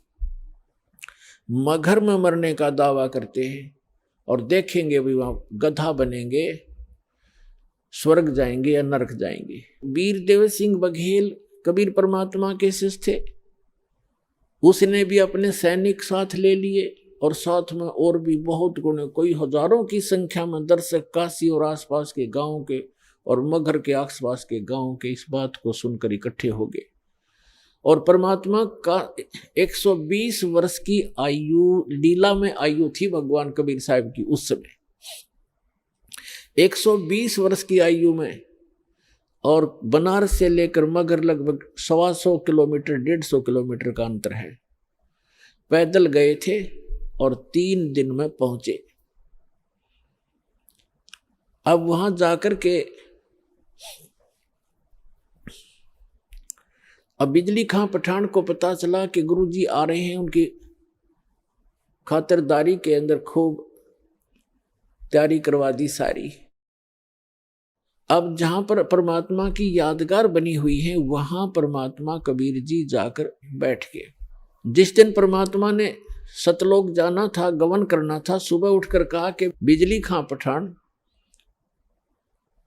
मगर में मरने का दावा करते हैं और देखेंगे भी वहां गधा बनेंगे, स्वर्ग जाएंगे या नरक जाएंगे। वीर देव सिंह बघेल कबीर परमात्मा के शिष्य थे, उसने भी अपने सैनिक साथ ले लिए और साथ में और भी बहुत गुणे, कोई हजारों की संख्या में दर्शक काशी और आसपास के गांवों के और मगर के आसपास के गांवों के इस बात को सुनकर इकट्ठे हो गए। और परमात्मा का 120 वर्ष की आयु, लीला में आयु थी भगवान कबीर साहब की उस समय, 120 वर्ष की आयु में। और बनारस से लेकर मगर लगभग 125 किलोमीटर 150 किलोमीटर का अंतर है। पैदल गए थे और 3 दिन में पहुंचे। अब वहां जाकर के अब बिजली खां पठान को पता चला कि गुरुजी आ रहे हैं, उनकी खातिरदारी के अंदर खूब तैयारी करवा दी सारी। अब जहां पर परमात्मा की यादगार बनी हुई है वहां परमात्मा कबीर जी जाकर बैठ गए। जिस दिन परमात्मा ने सतलोक जाना था, गमन करना था, सुबह उठकर कहा कि बिजली खां पठान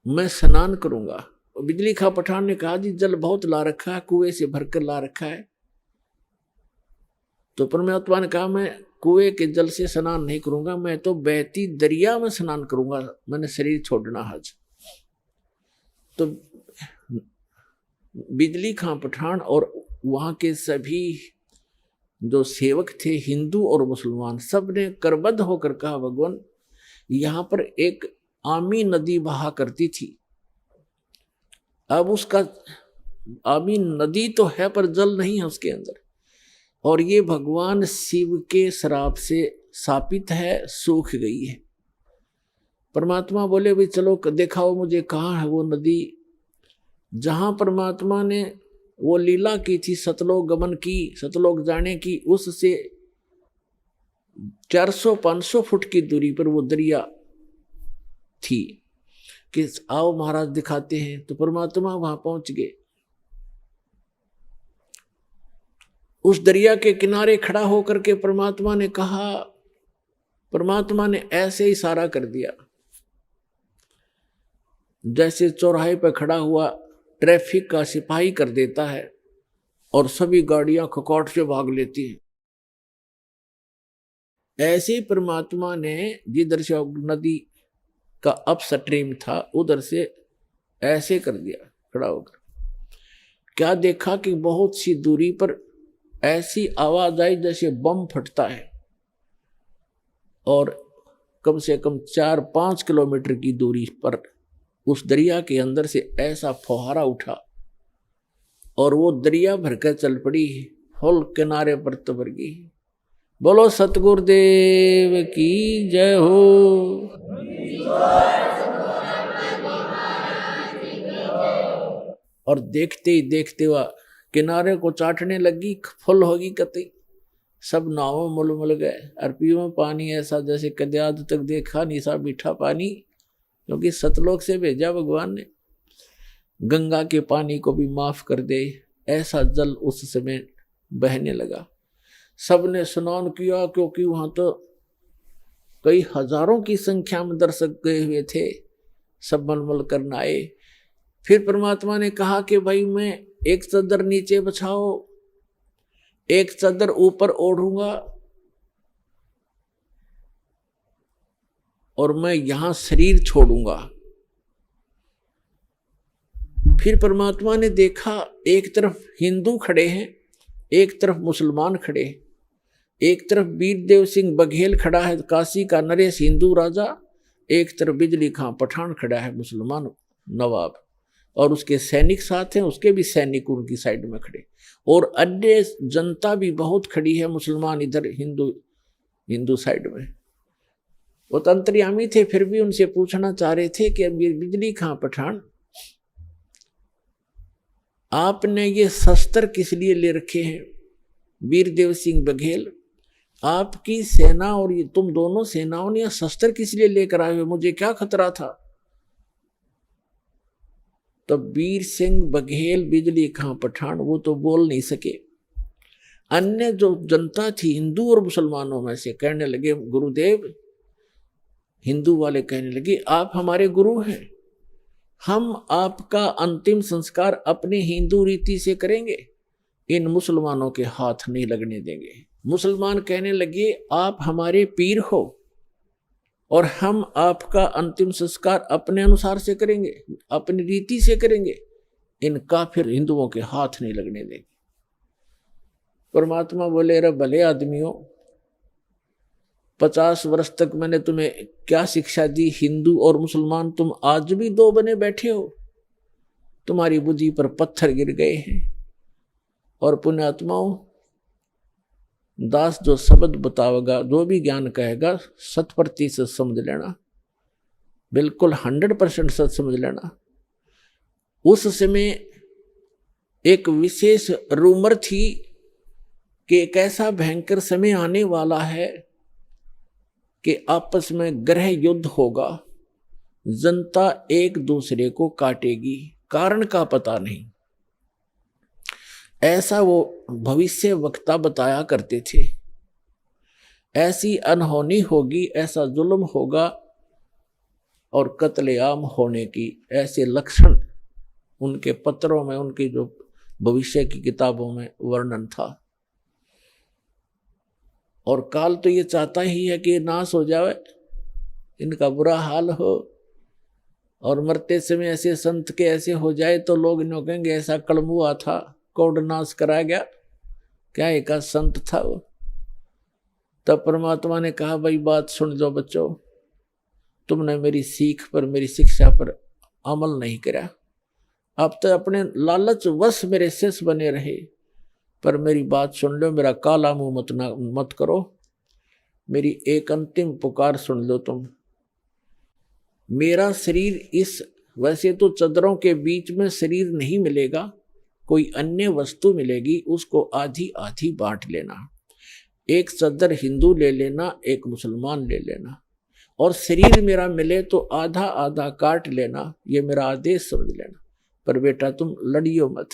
मैं स्नान करूंगा। बिजली खां पठान ने कहा जी जल बहुत ला रखा है, कुएं से भरकर ला रखा है। तो परमात्मा ने कहा मैं कुएं के जल से स्नान नहीं करूंगा, मैं तो बहती दरिया में स्नान करूंगा, मैंने शरीर छोड़ना आज। तो बिजली खां पठान और वहां के सभी जो सेवक थे हिंदू और मुसलमान, सब ने करबद्ध होकर कहा भगवान यहां पर एक आमी नदी बहा करती थी, अब उसका आमी नदी तो है पर जल नहीं है उसके अंदर, और ये भगवान शिव के श्राप से शापित है, सूख गई है। परमात्मा बोले भाई चलो दिखाओ मुझे कहाँ है वो नदी। जहां परमात्मा ने वो लीला की थी, सतलोक गमन की, सतलोक जाने की, उससे 400-500 फुट की दूरी पर वो दरिया थी कि आओ महाराज दिखाते हैं। तो परमात्मा वहां पहुंच गए। उस दरिया के किनारे खड़ा होकर के परमात्मा ने कहा, परमात्मा ने ऐसे इशारा कर दिया जैसे चौराहे पर खड़ा हुआ ट्रैफिक का सिपाही कर देता है और सभी गाड़ियां खकोट से भाग लेती हैं। ऐसे परमात्मा ने जिधर से नदी का अपस्ट्रीम था उधर से ऐसे कर दिया खड़ा होकर। क्या देखा कि बहुत सी दूरी पर ऐसी आवाज आई जैसे बम फटता है, और कम से कम 4-5 किलोमीटर की दूरी पर उस दरिया के अंदर से ऐसा फुहारा उठा और वो दरिया भरकर चल पड़ी, फुल किनारे पर तबर गई। बोलो सतगुरुदेव की जय हो। और देखते ही देखते हुआ किनारे को चाटने लगी, फुल होगी कतई। सब नावों मुल गए, और पीओ पानी ऐसा जैसे कदे आज तक देखा नहीं सा मीठा पानी, क्योंकि सतलोक से भेजा भगवान ने। गंगा के पानी को भी माफ कर दे, ऐसा जल उस समय बहने लगा। सबने स्नान किया, क्योंकि वहां तो कई हजारों की संख्या में दर्शक गए हुए थे, सब मलमल करना आए। फिर परमात्मा ने कहा कि भाई मैं एक चादर नीचे बिछाओ, एक चादर ऊपर ओढ़ूंगा, और मैं यहां शरीर छोड़ूंगा। फिर परमात्मा ने देखा एक तरफ हिंदू खड़े हैं, एक तरफ मुसलमान खड़े हैं। एक तरफ वीरदेव सिंह बघेल खड़ा है, काशी का नरेश हिंदू राजा, एक तरफ बिजली खां पठान खड़ा है, मुसलमान नवाब, और उसके सैनिक साथ हैं, उसके भी सैनिक उनकी साइड में खड़े, और अन्य जनता भी बहुत खड़ी है, मुसलमान इधर, हिंदू साइड में। वो तो अंतर्यामी थे, फिर भी उनसे पूछना चाह रहे थे कि बिजली खां पठान, आपने ये शस्त्र किस लिए ले रखे हैं? वीरदेव सिंह बघेल, आपकी सेना और ये तुम दोनों सेनाओं ने शस्त्र किस लिए लेकर आए हो? मुझे क्या खतरा था? तो वीर सिंह बघेल, बिजली खां पठान, वो तो बोल नहीं सके। अन्य जो जनता थी हिंदू और मुसलमानों में से कहने लगे, गुरुदेव, हिंदू वाले कहने लगे, आप हमारे गुरु हैं, हम आपका अंतिम संस्कार अपने हिंदू रीति से करेंगे, इन मुसलमानों के हाथ नहीं लगने देंगे। मुसलमान कहने लगे, आप हमारे पीर हो और हम आपका अंतिम संस्कार अपने अनुसार से करेंगे, अपनी रीति से करेंगे, इन काफिर हिंदुओं के हाथ नहीं लगने देंगे। परमात्मा बोले, रे भले आदमियों, 50 वर्ष तक मैंने तुम्हें क्या शिक्षा दी? हिंदू और मुसलमान तुम आज भी दो बने बैठे हो, तुम्हारी बुद्धि पर पत्थर गिर गए हैं। और पुण्यात्माओं, दास जो शब्द बतावेगा, जो भी ज्ञान कहेगा, 100% समझ लेना, बिल्कुल 100% सच समझ लेना। उस समय एक विशेष रूमर थी कि एक ऐसा भयंकर समय आने वाला है कि आपस में ग्रह युद्ध होगा, जनता एक दूसरे को काटेगी, कारण का पता नहीं। ऐसा वो भविष्य वक्ता बताया करते थे। ऐसी अनहोनी होगी, ऐसा जुल्म होगा और कत्लेआम होने की ऐसे लक्षण उनके पत्रों में, उनकी जो भविष्य की किताबों में वर्णन था। और काल तो ये चाहता ही है कि नाश हो जाए, इनका बुरा हाल हो, और मरते समय ऐसे संत के ऐसे हो जाए तो लोग इन्हों कहेंगे ऐसा कलमुआ था, कोड नाश करा गया, क्या एक संत था वो। तब परमात्मा ने कहा, भाई बात सुन जो बच्चों, तुमने मेरी सीख पर, मेरी शिक्षा पर अमल नहीं करा, अब तो अपने लालच वश मेरे शिष्य बने रहे, पर मेरी बात सुन लो, मेरा काला मुंह मत करो, मेरी एक अंतिम पुकार सुन लो तुम। मेरा शरीर इस, वैसे तो चदरों के बीच में शरीर नहीं मिलेगा, कोई अन्य वस्तु मिलेगी, उसको आधी आधी बांट लेना, एक चदर हिंदू ले लेना, एक मुसलमान ले लेना, और शरीर मेरा मिले तो आधा आधा काट लेना, ये मेरा आदेश समझ लेना। पर बेटा तुम लड़ियो मत,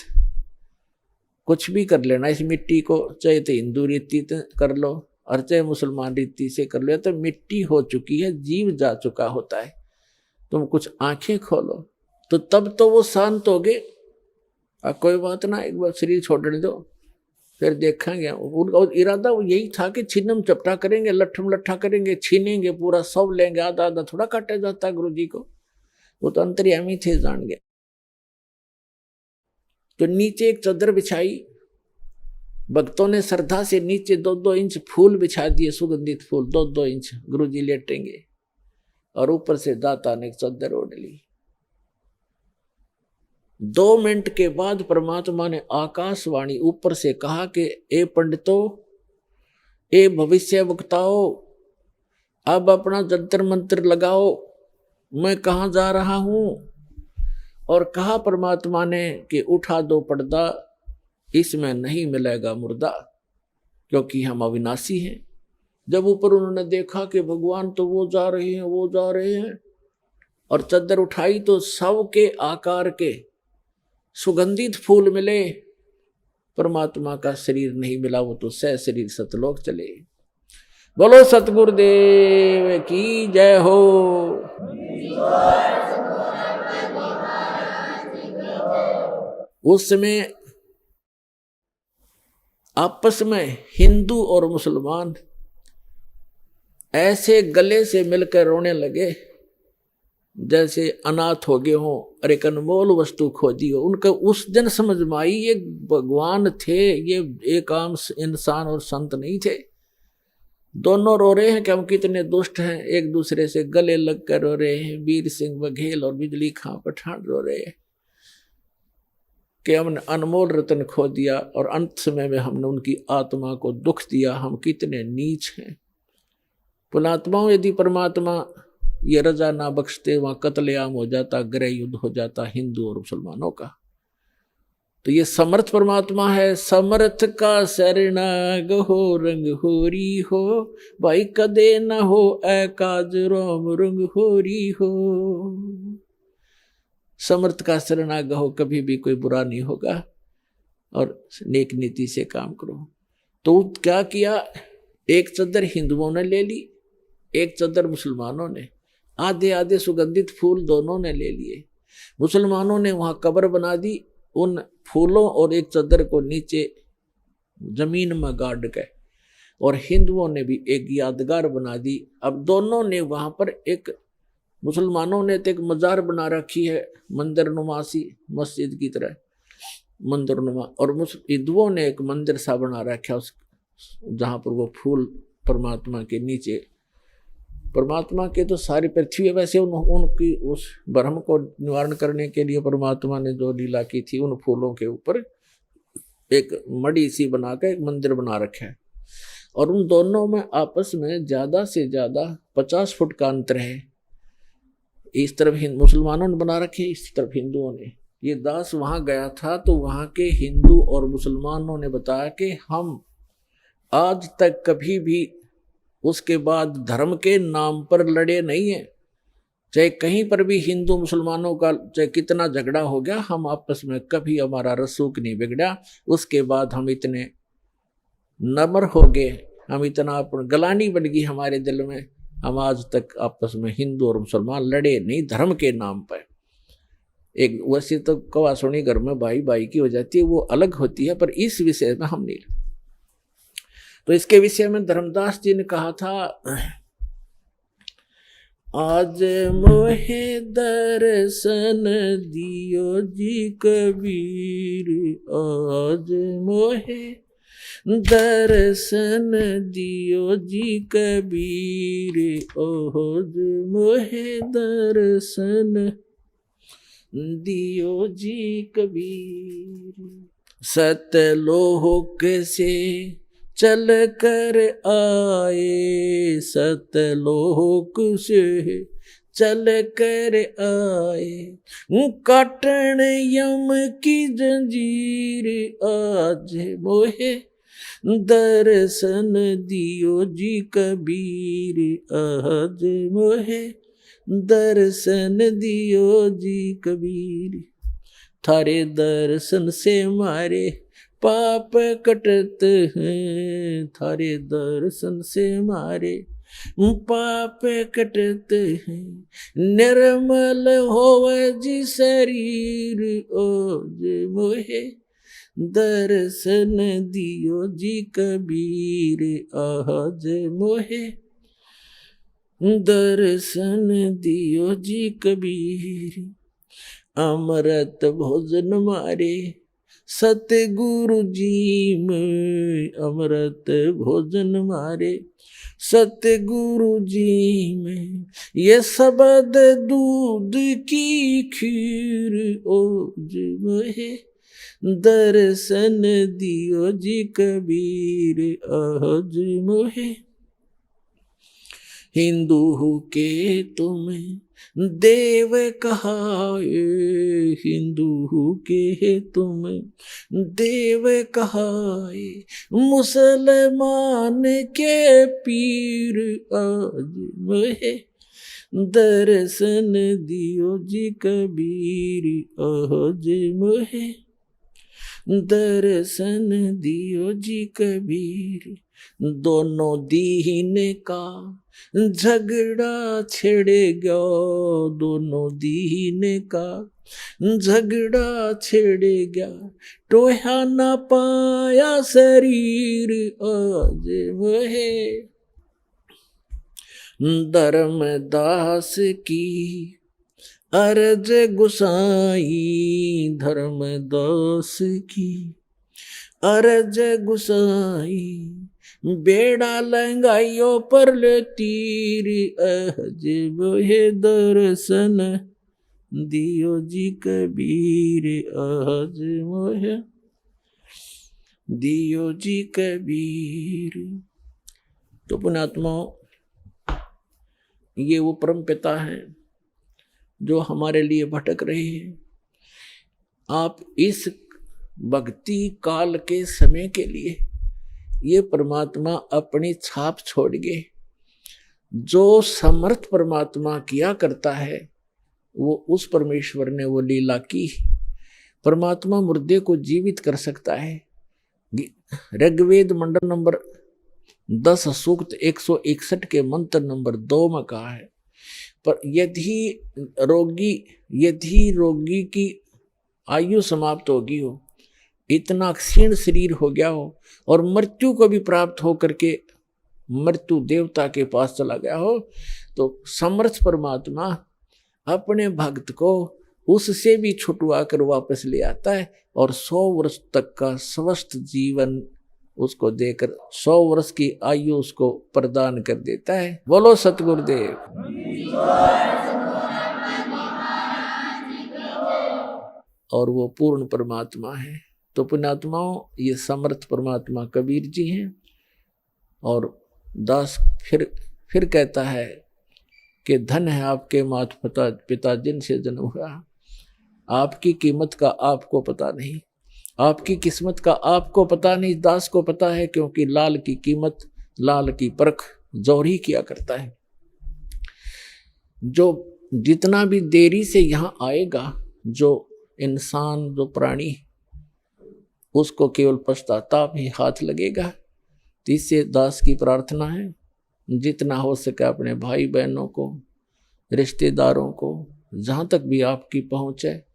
कुछ भी कर लेना इस मिट्टी को, चाहे तो हिंदू रीति कर लो और चाहे मुसलमान रीति से कर लो, तो मिट्टी हो चुकी है, जीव जा चुका होता है। तुम कुछ आंखें खोलो तो तब तो वो शांत हो गए, कोई बात ना, एक बार शरीर छोड़ने दो, फिर देखेंगे। उनका इरादा वो यही था कि छिन्नम चपटा करेंगे, लट्ठम लट्ठा करेंगे, छीनेंगे, पूरा सब लेंगे, आधा आधा थोड़ा काटा जाता गुरु जी को। वो तो अंतर्यामी थे, जान गए। तो नीचे एक चादर बिछाई, भक्तों ने श्रद्धा से नीचे 2-2 इंच फूल बिछा दिए, सुगंधित फूल 2-2 इंच, गुरुजी लेटेंगे, और ऊपर से दाता ने एक चादर ओढ़ ली। 2 मिनट के बाद परमात्मा ने आकाशवाणी ऊपर से कहा कि ए पंडितों, ए भविष्य वक्ताओं, अब अपना जंतर मंत्र लगाओ, मैं कहाँ जा रहा हूं। और कहा परमात्मा ने कि उठा दो पर्दा, इसमें नहीं मिलेगा मुर्दा, क्योंकि हम अविनाशी हैं। जब ऊपर उन्होंने देखा कि भगवान तो वो जा रहे हैं, वो जा रहे हैं, और चादर उठाई तो सब के आकार के सुगंधित फूल मिले, परमात्मा का शरीर नहीं मिला, वो तो सह शरीर सतलोक चले। बोलो सतगुरुदेव की जय हो। उस समय आपस में हिंदू और मुसलमान ऐसे गले से मिलकर रोने लगे जैसे अनाथ हो गए हों और एक अनमोल वस्तु खोजी हो। उनका उस दिन समझ में आई ये भगवान थे, ये एक आम इंसान और संत नहीं थे। दोनों रो रहे हैं कि हम कितने दुष्ट हैं, एक दूसरे से गले लग कर रो रहे हैं। वीर सिंह बघेल और बिजली खां पठान रो रहे हैं कि हमने अनमोल रतन खो दिया और अंत समय में हमने उनकी आत्मा को दुख दिया, हम कितने नीच हैं। पुणात्माओं, यदि परमात्मा ये रजा ना बख्शते, वहां कत्लेआम हो जाता, गृह युद्ध हो जाता हिंदू और मुसलमानों का। तो ये समर्थ परमात्मा है। समर्थ का शरणाग हो, रंग होरी हो, भाई कदे न हो एकाज रोम रंग होरी हो। समर्थ का शरणाग हो, कभी भी कोई बुरा नहीं होगा, और नेक नीति से काम करो। तो क्या किया, एक चादर हिंदुओं ने ले ली, एक चादर मुसलमानों ने, आधे आधे सुगंधित फूल दोनों ने ले लिए। मुसलमानों ने वहां कब्र बना दी, उन फूलों और एक चादर को नीचे जमीन में गाड़ के, और हिंदुओं ने भी एक यादगार बना दी। अब दोनों ने वहां पर एक, मुसलमानों ने तो एक मजार बना रखी है मंदिर नुमासी, मस्जिद की तरह मंदिर नुमा, और हिंदुओं ने एक मंदिर सा बना रखा उस जहां पर वो फूल परमात्मा के नीचे, परमात्मा के तो सारी पृथ्वी है। वैसे उनकी उस भ्रम को निवारण करने के लिए परमात्मा ने जो लीला की थी, उन फूलों के ऊपर एक मड़ी सी बनाकर एक मंदिर बना रखा है, और उन दोनों में आपस में ज्यादा से ज्यादा 50 फुट का अंतर है। इस तरफ मुसलमानों ने बना रखे, इस तरफ हिंदुओं ने। ये दास वहां गया था तो वहां के हिंदू और मुसलमानों ने बताया कि हम आज तक कभी भी उसके बाद धर्म के नाम पर लड़े नहीं है। चाहे कहीं पर भी हिंदू मुसलमानों का चाहे कितना झगड़ा हो गया, हम आपस में कभी हमारा रसूख नहीं बिगड़ा। उसके बाद हम इतने नम्र हो गए, हम इतना गलानी बन गई हमारे दिल में, हम आज तक आपस में हिंदू और मुसलमान लड़े नहीं धर्म के नाम पर। एक वैसे तो कवा सुनी घर में भाई भाई की हो जाती है, वो अलग होती है, पर इस विषय में हम नहीं। तो इसके विषय में धर्मदास जी ने कहा था, आज मोहे दर्शन दियो जी कबीर, आज मोहे दर्शन दियो जी कबीर, आज मोहे दर्शन दियो जी कबीर। सतलोक से चल कर आए, सतलोक से चल कर आए, काटन यम की जंजीर, आज मोहे दर्शन दियो जी कबीर, आज मोहे दर्शन दियो जी कबीर। थारे दर्शन से मारे पाप कटत हैं, थारे दर्शन से मारे पाप कटत हैं, निर्मल होवे जी शरीर, ओज मोहे दर्शन दियो जी कबीर, आज मोहे दर्शन दियो जी कबीर। अमृत भोजन मारे सतगुरु जी में अमृत भोजन मारे, सतगुरु जी में ये शब्द दूध की खीर ओज मोहे, दर्शन दियो जी कबीर आज मोहे। हिंदू के तुम्हें देव कहाए, हिंदू के तुम्हें देव कहाए, मुसलमान के पीर आज मोहे, दर्शन दियो जी कबीर आज मोहे, दर्शन दियो जी कबीर। दोनों दीन का झगड़ा छिड़ गया, दोनों दीन का झगड़ा छिड़ गया, टोहा ना पाया शरीर आज वहे, धर्मदास की अर्ज गुसाई, धर्मदास की अर्ज गुसाई, बेड़ा लंगाइयो पर ले तीर आज मोहे, दर्शन दियो जी कबीर आज मोहे, दियो जी कबीर। तो पुण्यात्माओं, ये वो परम पिता है जो हमारे लिए भटक रहे हैं। आप इस भक्ति काल के समय के लिए ये परमात्मा अपनी छाप छोड़ गए। जो समर्थ परमात्मा किया करता है वो उस परमेश्वर ने वो लीला की। परमात्मा मुर्दे को जीवित कर सकता है। ऋग्वेद मंडल नंबर 10 सूक्त 161 के मंत्र नंबर 2 में कहा है, पर यदि रोगी की आयु समाप्त होगी हो, इतना क्षीण शरीर हो गया हो और मृत्यु को भी प्राप्त हो करके मृत्यु देवता के पास चला गया हो, तो समर्थ परमात्मा अपने भक्त को उससे भी छुटवा कर वापस ले आता है और 100 वर्ष तक का स्वस्थ जीवन उसको देकर 100 वर्ष की आयु उसको प्रदान कर देता है। बोलो सतगुरुदेव। और वो पूर्ण परमात्मा है। तो पुण्यात्माओं, ये समर्थ परमात्मा कबीर जी हैं। और दास फिर कहता है कि धन है आपके माता पिता जिनसे जन्म हुआ, आपकी कीमत का आपको पता नहीं, आपकी किस्मत का आपको पता नहीं, दास को पता है, क्योंकि लाल की कीमत, लाल की परख जौहर ही किया करता है। जो जितना भी देरी से यहाँ आएगा, जो इंसान, जो प्राणी, उसको केवल पश्चाताप ही हाथ लगेगा। तो इससे दास की प्रार्थना है, जितना हो सके अपने भाई बहनों को, रिश्तेदारों को, जहाँ तक भी आपकी पहुँच है,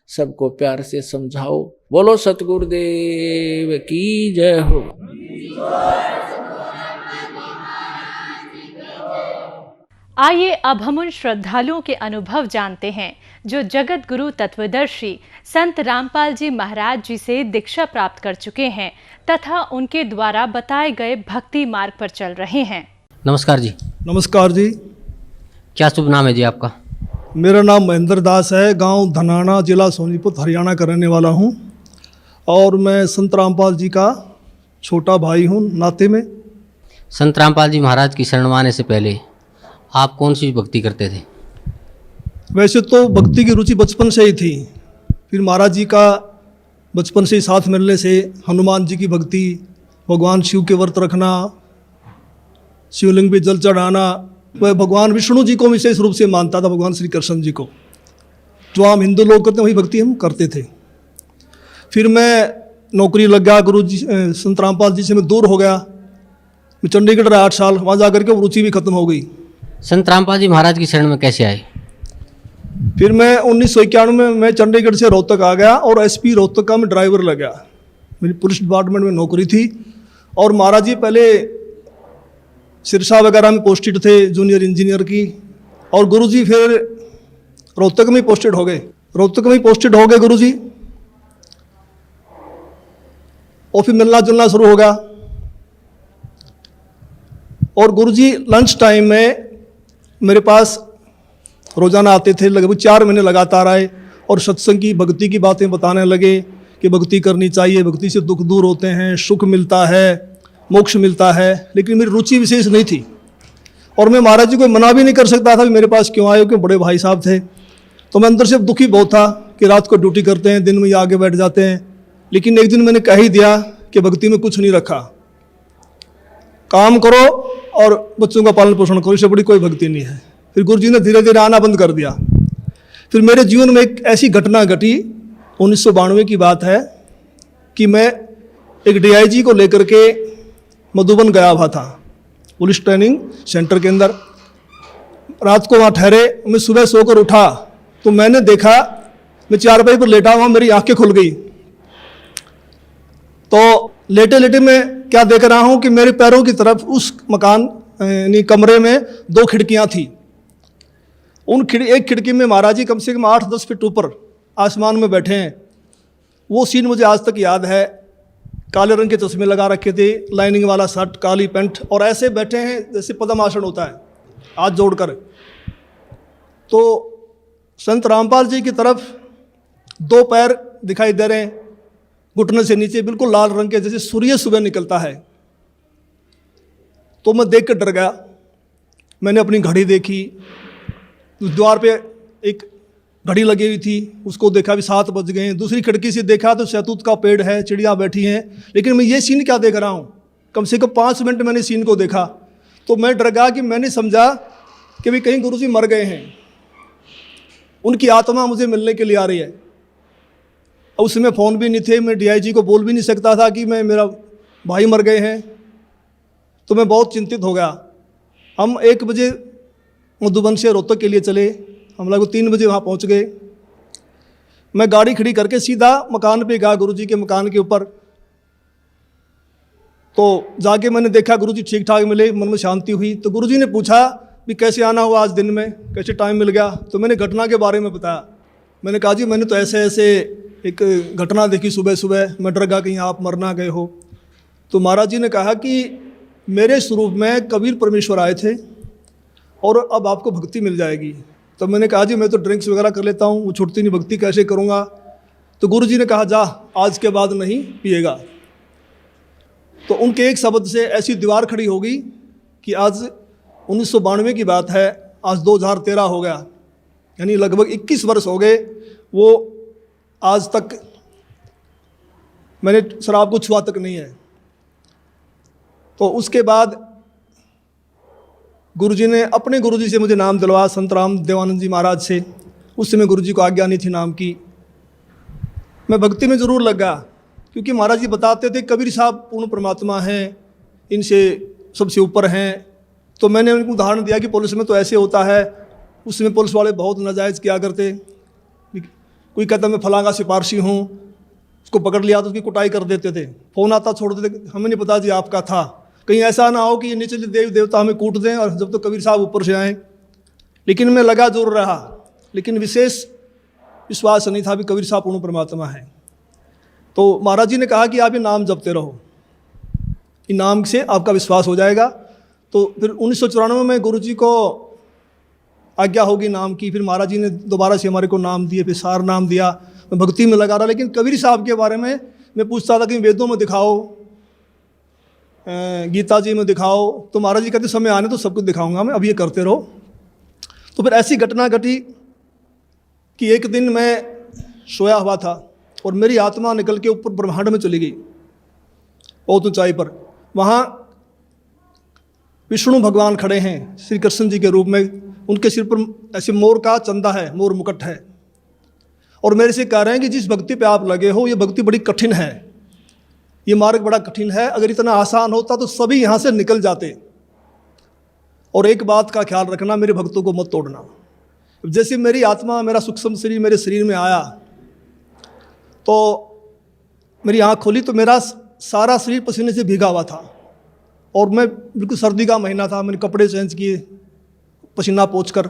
सबको प्यार से समझाओ। बोलो सतगुरुदेव की जय हो। आइए अब हम उन श्रद्धालुओं के अनुभव जानते हैं जो जगत गुरु तत्वदर्शी संत रामपाल जी महाराज जी से दीक्षा प्राप्त कर चुके हैं तथा उनके द्वारा बताए गए भक्ति मार्ग पर चल रहे हैं। नमस्कार जी। नमस्कार जी। क्या शुभ नाम है जी आपका? मेरा नाम महेंद्र दास है, गांव धनाना, जिला सोनीपत, हरियाणा का रहने वाला हूं और मैं संत रामपाल जी का छोटा भाई हूं नाते में। संत रामपाल जी महाराज की शरण में आने से पहले आप कौन सी भक्ति करते थे? वैसे तो भक्ति की रुचि बचपन से ही थी, फिर महाराज जी का बचपन से ही साथ मिलने से हनुमान जी की भक्ति, भगवान शिव के व्रत रखना, शिवलिंग पे जल चढ़ाना, वह भगवान विष्णु जी को विशेष रूप से मानता था, भगवान श्री कृष्ण जी को, जो हम हिंदू लोग करते हैं वही भक्ति हम करते थे। फिर मैं नौकरी लग गया, गुरु जी संत रामपाल जी से मैं दूर हो गया, मैं चंडीगढ़ रहा 8 साल, वहाँ जा करके रुचि भी खत्म हो गई। संत रामपाल जी महाराज की शरण में कैसे आए? फिर मैं 1991 में मैं चंडीगढ़ से रोहतक आ गया और एसपी रोहतक का मैं ड्राइवर लग गया। मेरी पुलिस डिपार्टमेंट में नौकरी थी और महाराज जी पहले सिरसा वगैरह में पोस्टेड थे जूनियर इंजीनियर की, और गुरुजी फिर रोहतक में पोस्टेड हो गए। गुरुजी और फिर मिलना जुलना शुरू हो गया। और गुरुजी लंच टाइम में मेरे पास रोज़ाना आते थे, लगभग 4 महीने लगातार आए और सत्संग की भक्ति की बातें बताने लगे कि भक्ति करनी चाहिए, भक्ति से दुख दूर होते हैं, सुख मिलता है, मोक्ष मिलता है। लेकिन मेरी रुचि विशेष नहीं थी और मैं महाराज जी को मना भी नहीं कर सकता था कि मेरे पास क्यों आए, क्योंकि बड़े भाई साहब थे। तो मैं अंदर से दुखी बहुत था कि रात को ड्यूटी करते हैं, दिन में ये आगे बैठ जाते हैं। लेकिन एक दिन मैंने कह ही दिया कि भक्ति में कुछ नहीं रखा, काम करो और बच्चों का पालन पोषण करो, इससे बड़ी कोई भक्ति नहीं है। फिर गुरु जी ने धीरे धीरे आना बंद कर दिया। फिर मेरे जीवन में एक ऐसी घटना घटी, 1992 की बात है, कि मैं एक DIG को लेकर के मधुबन गया हुआ था, पुलिस ट्रेनिंग सेंटर के अंदर। रात को वहाँ ठहरे, मैं सुबह सोकर उठा तो मैंने देखा, मैं चारपाई पर लेटा हुआ, मेरी आंखें खुल गई। तो लेटे लेटे मैं क्या देख रहा हूँ कि मेरे पैरों की तरफ उस मकान यानी कमरे में 2 खिड़कियाँ थी। एक खिड़की में महाराज जी कम से कम 8-10 फीट ऊपर आसमान में बैठे हैं। वो सीन मुझे आज तक याद है। काले रंग के चश्मे लगा रखे थे, लाइनिंग वाला शर्ट, काली पैंट, और ऐसे बैठे हैं जैसे पद्मासन होता है, हाथ जोड़कर। तो संत रामपाल जी की तरफ 2 पैर दिखाई दे रहे हैं, घुटने से नीचे बिल्कुल लाल रंग के, जैसे सूर्य सुबह निकलता है। तो मैं देख कर डर गया। मैंने अपनी घड़ी देखी, उस द्वार पे एक घड़ी लगी हुई थी, उसको देखा भी 7 बज गए हैं। दूसरी खिड़की से देखा तो शहतूत का पेड़ है, चिड़िया बैठी हैं। लेकिन मैं ये सीन क्या देख रहा हूँ, कम से कम 5 मिनट मैंने सीन को देखा। तो मैं डर गया कि मैंने समझा कि भाई कहीं गुरु जी मर गए हैं, उनकी आत्मा मुझे मिलने के लिए आ रही है। उस समय फ़ोन भी नहीं थे, मैं DIG को बोल भी नहीं सकता था कि मेरा भाई मर गए हैं। तो मैं बहुत चिंतित हो गया। हम 1 बजे मधुबन से रोहतक के लिए चले, हम लोग 3 बजे वहाँ पहुँच गए। मैं गाड़ी खड़ी करके सीधा मकान पे गया, गुरुजी के मकान के ऊपर। तो जाके मैंने देखा गुरुजी ठीक ठाक मिले, मन में शांति हुई। तो गुरुजी ने पूछा भी कैसे आना हुआ आज दिन में, कैसे टाइम मिल गया। तो मैंने घटना के बारे में बताया। मैंने कहा जी मैंने तो ऐसे ऐसे एक घटना देखी सुबह सुबह, मैं डर गया कहीं आप मर ना गए हो। तो महाराज जी ने कहा कि मेरे स्वरूप में कबीर परमेश्वर आए थे और अब आपको भक्ति मिल जाएगी। तो मैंने कहा जी मैं तो ड्रिंक्स वगैरह कर लेता हूँ, वो छूटती नहीं, भक्ति कैसे करूँगा। तो गुरु जी ने कहा जा आज के बाद नहीं पिएगा। तो उनके एक शब्द से ऐसी दीवार खड़ी हो गई कि आज 1992 की बात है, आज 2013 हो गया, यानी लगभग 21 वर्ष हो गए। वो आज तक मैंने शराब को छुआ तक नहीं है। तो उसके बाद गुरुजी ने अपने गुरुजी से मुझे नाम दिलवाया, संत राम देवानंद जी महाराज से। उस समय गुरुजी को आज्ञा नहीं थी नाम की। मैं भक्ति में ज़रूर लगा क्योंकि महाराज जी बताते थे कबीर साहब पूर्ण परमात्मा हैं, इनसे सबसे ऊपर हैं। तो मैंने उनको उदाहरण दिया कि पुलिस में तो ऐसे होता है। उस समय पुलिस वाले बहुत नाजायज़ किया करते। कोई कहता मैं फलां का सिपारशी हूँ, उसको पकड़ लिया तो उसकी कुटाई कर देते थे, फ़ोन आता छोड़ देते, हमें नहीं पता जी आपका था। कहीं ऐसा ना हो कि ये नीचे देवी देवता हमें कूट दें और जब तो कबीर साहब ऊपर से आएँ। लेकिन मैं लगा जरूर रहा, लेकिन विशेष विश्वास नहीं था भी कबीर साहब पूर्ण परमात्मा है। तो महाराज जी ने कहा कि आप ये नाम जपते रहो, इन नाम से आपका विश्वास हो जाएगा। तो फिर 1994 में गुरु जी को आज्ञा होगी नाम की। फिर महाराज जी ने दोबारा से हमारे को नाम दिए, फिर सार नाम दिया। मैं भक्ति में लगा रहा, लेकिन कबीर साहब के बारे में मैं पूछता था कि वेदों में दिखाओ, गीता जी में दिखाओ। तो महाराज जी कहते समय आने तो सब कुछ दिखाऊंगा मैं, अब ये करते रहो। तो फिर ऐसी घटना घटी कि एक दिन मैं सोया हुआ था और मेरी आत्मा निकल के ऊपर ब्रह्मांड में चली गई, बहुत ऊंचाई पर। वहाँ विष्णु भगवान खड़े हैं श्री कृष्ण जी के रूप में। उनके सिर पर ऐसे मोर का चंदा है, मोर मुकुट है, और मेरे से कह रहे हैं कि जिस भक्ति पे आप लगे हो ये भक्ति बड़ी कठिन है, ये मार्ग बड़ा कठिन है। अगर इतना आसान होता तो सभी यहाँ से निकल जाते। और एक बात का ख्याल रखना, मेरे भक्तों को मत तोड़ना। जैसे मेरी आत्मा, मेरा सूक्ष्म शरीर मेरे शरीर में आया तो मेरी आँख खोली तो मेरा सारा शरीर पसीने से भीगा हुआ था और मैं बिल्कुल सर्दी का महीना था। मैंने कपड़े चेंज किए पसीना पोंछकर,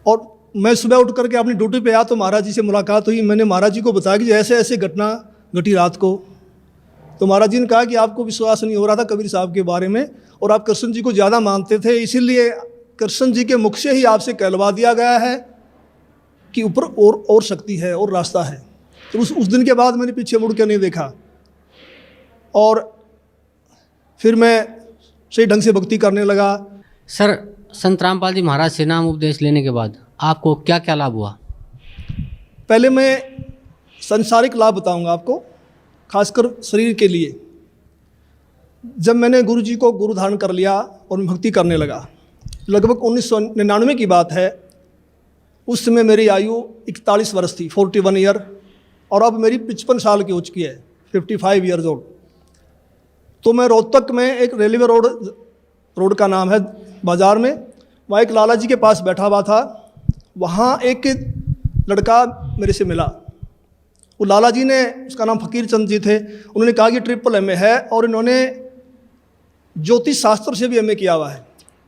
और मैं सुबह उठ करके अपनी ड्यूटी पे आया तो महाराज जी से मुलाकात हुई। मैंने महाराज जी को बताया कि ऐसे ऐसे घटना घटी रात को। तो महाराज जी ने कहा कि आपको विश्वास नहीं हो रहा था कबीर साहब के बारे में और आप कृष्ण जी को ज़्यादा मानते थे, इसीलिए कृष्ण जी के मुख से ही आपसे कहलवा दिया गया है कि ऊपर और शक्ति है और रास्ता है। तो उस दिन के बाद मैंने पीछे मुड़ के नहीं देखा और फिर मैं सही ढंग से भक्ति करने लगा। सर, संत रामपाल जी महाराज से नाम उपदेश लेने के बाद आपको क्या क्या लाभ हुआ? पहले मैं संसारिक लाभ बताऊंगा आपको, खासकर शरीर के लिए। जब मैंने गुरु जी को गुरु धारण कर लिया और मैं भक्ति करने लगा, लगभग 1999 की बात है, उस समय मेरी आयु 41 वर्ष थी, 41 ईयर, और अब मेरी 55 साल की हो चुकी है, 55 ईयर्स ओल्ड। तो मैं रोहतक में एक रेलवे रोड का नाम है बाज़ार में, वहाँ एक लाला जी के पास बैठा हुआ था। वहाँ एक लड़का मेरे से मिला। वो लाला जी ने, उसका नाम फकीर चंद जी थे, उन्होंने कहा कि MA है और इन्होंने ज्योतिष शास्त्र से भी MA किया हुआ है।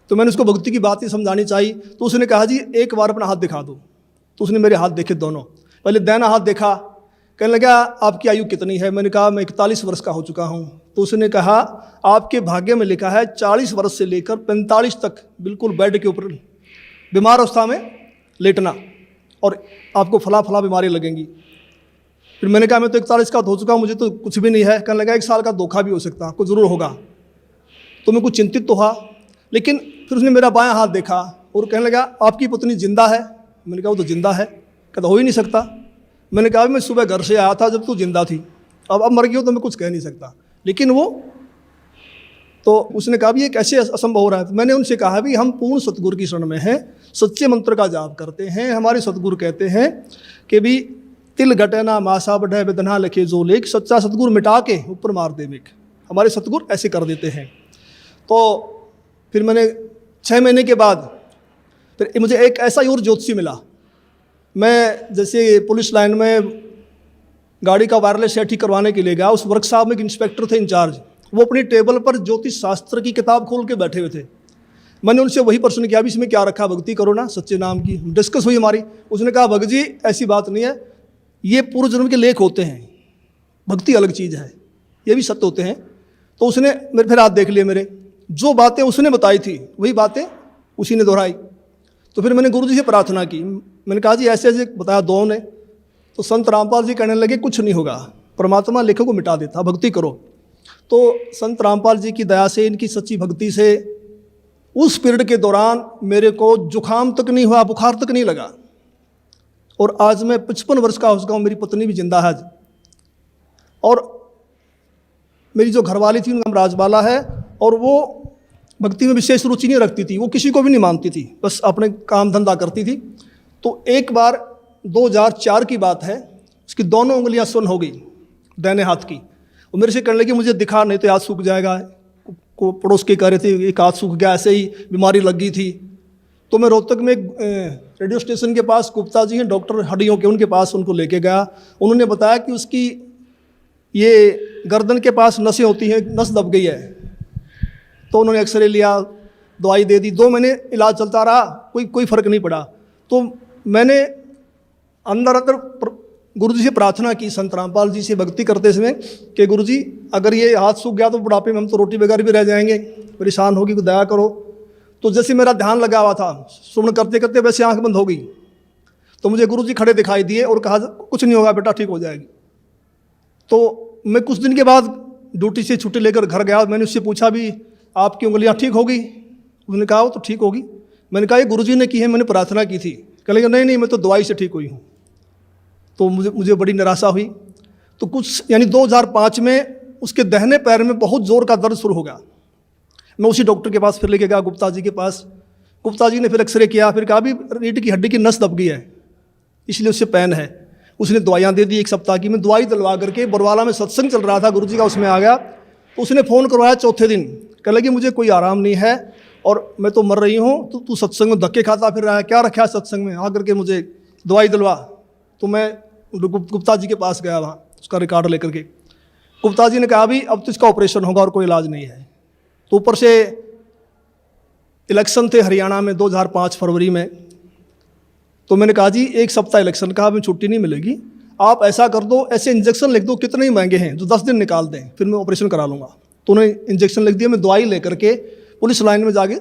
तो मैंने उसको भक्ति की बात ही समझानी चाहिए, तो उसने कहा जी एक बार अपना हाथ दिखा दो। तो उसने मेरे हाथ देखे दोनों, पहले दाहिना हाथ देखा, कहने लगा आपकी आयु कितनी है? मैंने कहा मैं 41 वर्ष का हो चुका हूँ। तो उसने कहा आपके भाग्य में लिखा है 40 वर्ष से लेकर 45 तक बिल्कुल बेड के ऊपर बीमार अवस्था में लेटना और आपको फला बीमारी लगेंगी। फिर मैंने कहा मैं तो 41 का हो चुका हूँ, मुझे तो कुछ भी नहीं है। कहने लगा 1 साल का धोखा भी हो सकता है, कुछ ज़रूर होगा। तो मैं कुछ चिंतित तो हुआ, लेकिन फिर उसने मेरा बायां हाथ देखा और कहने लगा आपकी पत्नी जिंदा है? मैंने कहा वो तो जिंदा है। कहता हो ही नहीं सकता। मैंने कहा मैं सुबह घर से आया था जब तू जिंदा थी, अब मर गई हो तो मैं कुछ कह नहीं सकता। लेकिन वो तो उसने कहा भी ये कैसे असंभव हो रहा है? तो मैंने उनसे कहा भी हम पूर्ण सतगुरु की शरण में हैं, सच्चे मंत्र का जाप करते हैं। हमारे सतगुरु कहते हैं कि भी तिल घटे ना मासा बढ़े वेदना लिखे जो लेख, सच्चा सतगुरु मिटा के ऊपर मार दे मेघ। हमारे सतगुरु ऐसे कर देते हैं। तो फिर मैंने 6 महीने के बाद फिर मुझे एक ऐसा ही और ज्योतिषी मिला। मैं जैसे पुलिस लाइन में गाड़ी का वायरलेस सेट ठीक करवाने के लिए गया, उस वर्कशॉप में एक इंस्पेक्टर थे इंचार्ज, वो अपनी टेबल पर ज्योतिष शास्त्र की किताब खोल के बैठे हुए थे। मैंने उनसे वही प्रश्न किया भी इसमें क्या रखा, भक्ति करो ना सच्चे नाम की। डिस्कस हुई हमारी। उसने कहा भगत जी ऐसी बात नहीं है, ये पूर्व जन्म के लेख होते हैं, भक्ति अलग चीज़ है, ये भी सत्य होते हैं। तो उसने मेरे फिर हाथ देख लिए, मेरे जो बातें उसने बताई थी वही बातें उसी ने दोहराई। तो फिर मैंने गुरु जी से प्रार्थना की, मैंने कहा जी ऐसे ऐसे बताया दो ने। तो संत रामपाल जी कहने लगे कुछ नहीं होगा, परमात्मा लेखों को मिटा देता, भक्ति करो। तो संत रामपाल जी की दया से, इनकी सच्ची भक्ति से उस पीरियड के दौरान मेरे को जुकाम तक नहीं हुआ, बुखार तक नहीं लगा। और आज मैं 55 वर्ष का हो चुका हूँ, मेरी पत्नी भी जिंदा है आज। और मेरी जो घरवाली थी उनका नाम राजबाला है, और वो भक्ति में विशेष रुचि नहीं रखती थी, वो किसी को भी नहीं मानती थी, बस अपने काम धंधा करती थी। तो एक बार 2004 की बात है, उसकी दोनों उंगलियां सुन्न हो गई दाहिने हाथ की। वो मेरे से कहने लगी मुझे दिखा नहीं तो हाथ सूख जाएगा। को पड़ोस के कह रहे थे एक हाथ सूख गया, ऐसे ही बीमारी लग गई थी। तो मैं रोहतक में रेडियो स्टेशन के पास गुप्ता जी हैं डॉक्टर हड्डियों के, उनके पास उनको लेके गया। उन्होंने बताया कि उसकी ये गर्दन के पास नसें होती हैं, नस दब गई है। तो उन्होंने एक्सरे लिया, दवाई दे दी, 2 महीने इलाज चलता रहा, कोई फ़र्क नहीं पड़ा। तो मैंने अंदर गुरु जी से प्रार्थना की, संत रामपाल जी से भक्ति करते समय कि गुरु जी अगर ये हाथ सूख गया तो बुढ़ापे में हम तो रोटी बगैर भी रह जाएंगे, परेशान होगी, तो दया करो। तो जैसे मेरा ध्यान लगा हुआ था, सुन करते करते वैसे आंख बंद हो गई। तो मुझे गुरु जी खड़े दिखाई दिए और कहा कुछ नहीं होगा बेटा, ठीक हो जाएगी। तो मैं कुछ दिन के बाद ड्यूटी से छुट्टी लेकर घर गया। मैंने उससे पूछा भी आपकी उंगलियां ठीक होगी? उसने कहा वो तो ठीक होगी। मैंने कहा ये गुरुजी ने की है, मैंने प्रार्थना की थी। कहेंगे नहीं मैं तो दवाई से ठीक हुई हूँ। तो मुझे बड़ी निराशा हुई। तो कुछ यानी 2005 में उसके दाहिने पैर में बहुत ज़ोर का दर्द शुरू हो गया। मैं उसी डॉक्टर के पास फिर लेके गया, गुप्ता जी के पास। गुप्ता जी ने फिर एक्सरे किया, फिर कहा भी रीढ़ की हड्डी की नस दब गई है, इसलिए उससे पेन है। उसने दवाइयाँ दे दी 1 सप्ताह की। मैं दवाई दिलवा करके बरवाला में सत्संग चल रहा था गुरु जी का, उसमें आ गया। तो उसने फ़ोन करवाया चौथे दिन, कह लगी मुझे कोई आराम नहीं है और मैं तो मर रही हूँ, तो तू सत्संग में धक्के खाता फिर रहा है, क्या रखा है सत्संग में, आकर के मुझे दवाई दिलवा। तो मैं गुप्ता जी के पास गया, वहाँ उसका रिकॉर्ड लेकर के। गुप्ता जी ने कहा भी अब तो इसका ऑपरेशन होगा और कोई इलाज नहीं है। तो ऊपर से इलेक्शन थे हरियाणा में 2005 फरवरी में। तो मैंने कहा जी 1 सप्ताह इलेक्शन का, हमें छुट्टी नहीं मिलेगी, आप ऐसा कर दो, ऐसे इंजेक्शन लिख दो, कितने ही महंगे हैं, जो 10 दिन निकाल दें, फिर मैं ऑपरेशन करा लूँगा। तो उन्होंने इंजेक्शन लिख दिया। मैं दवाई लेकर के पुलिस लाइन में जाके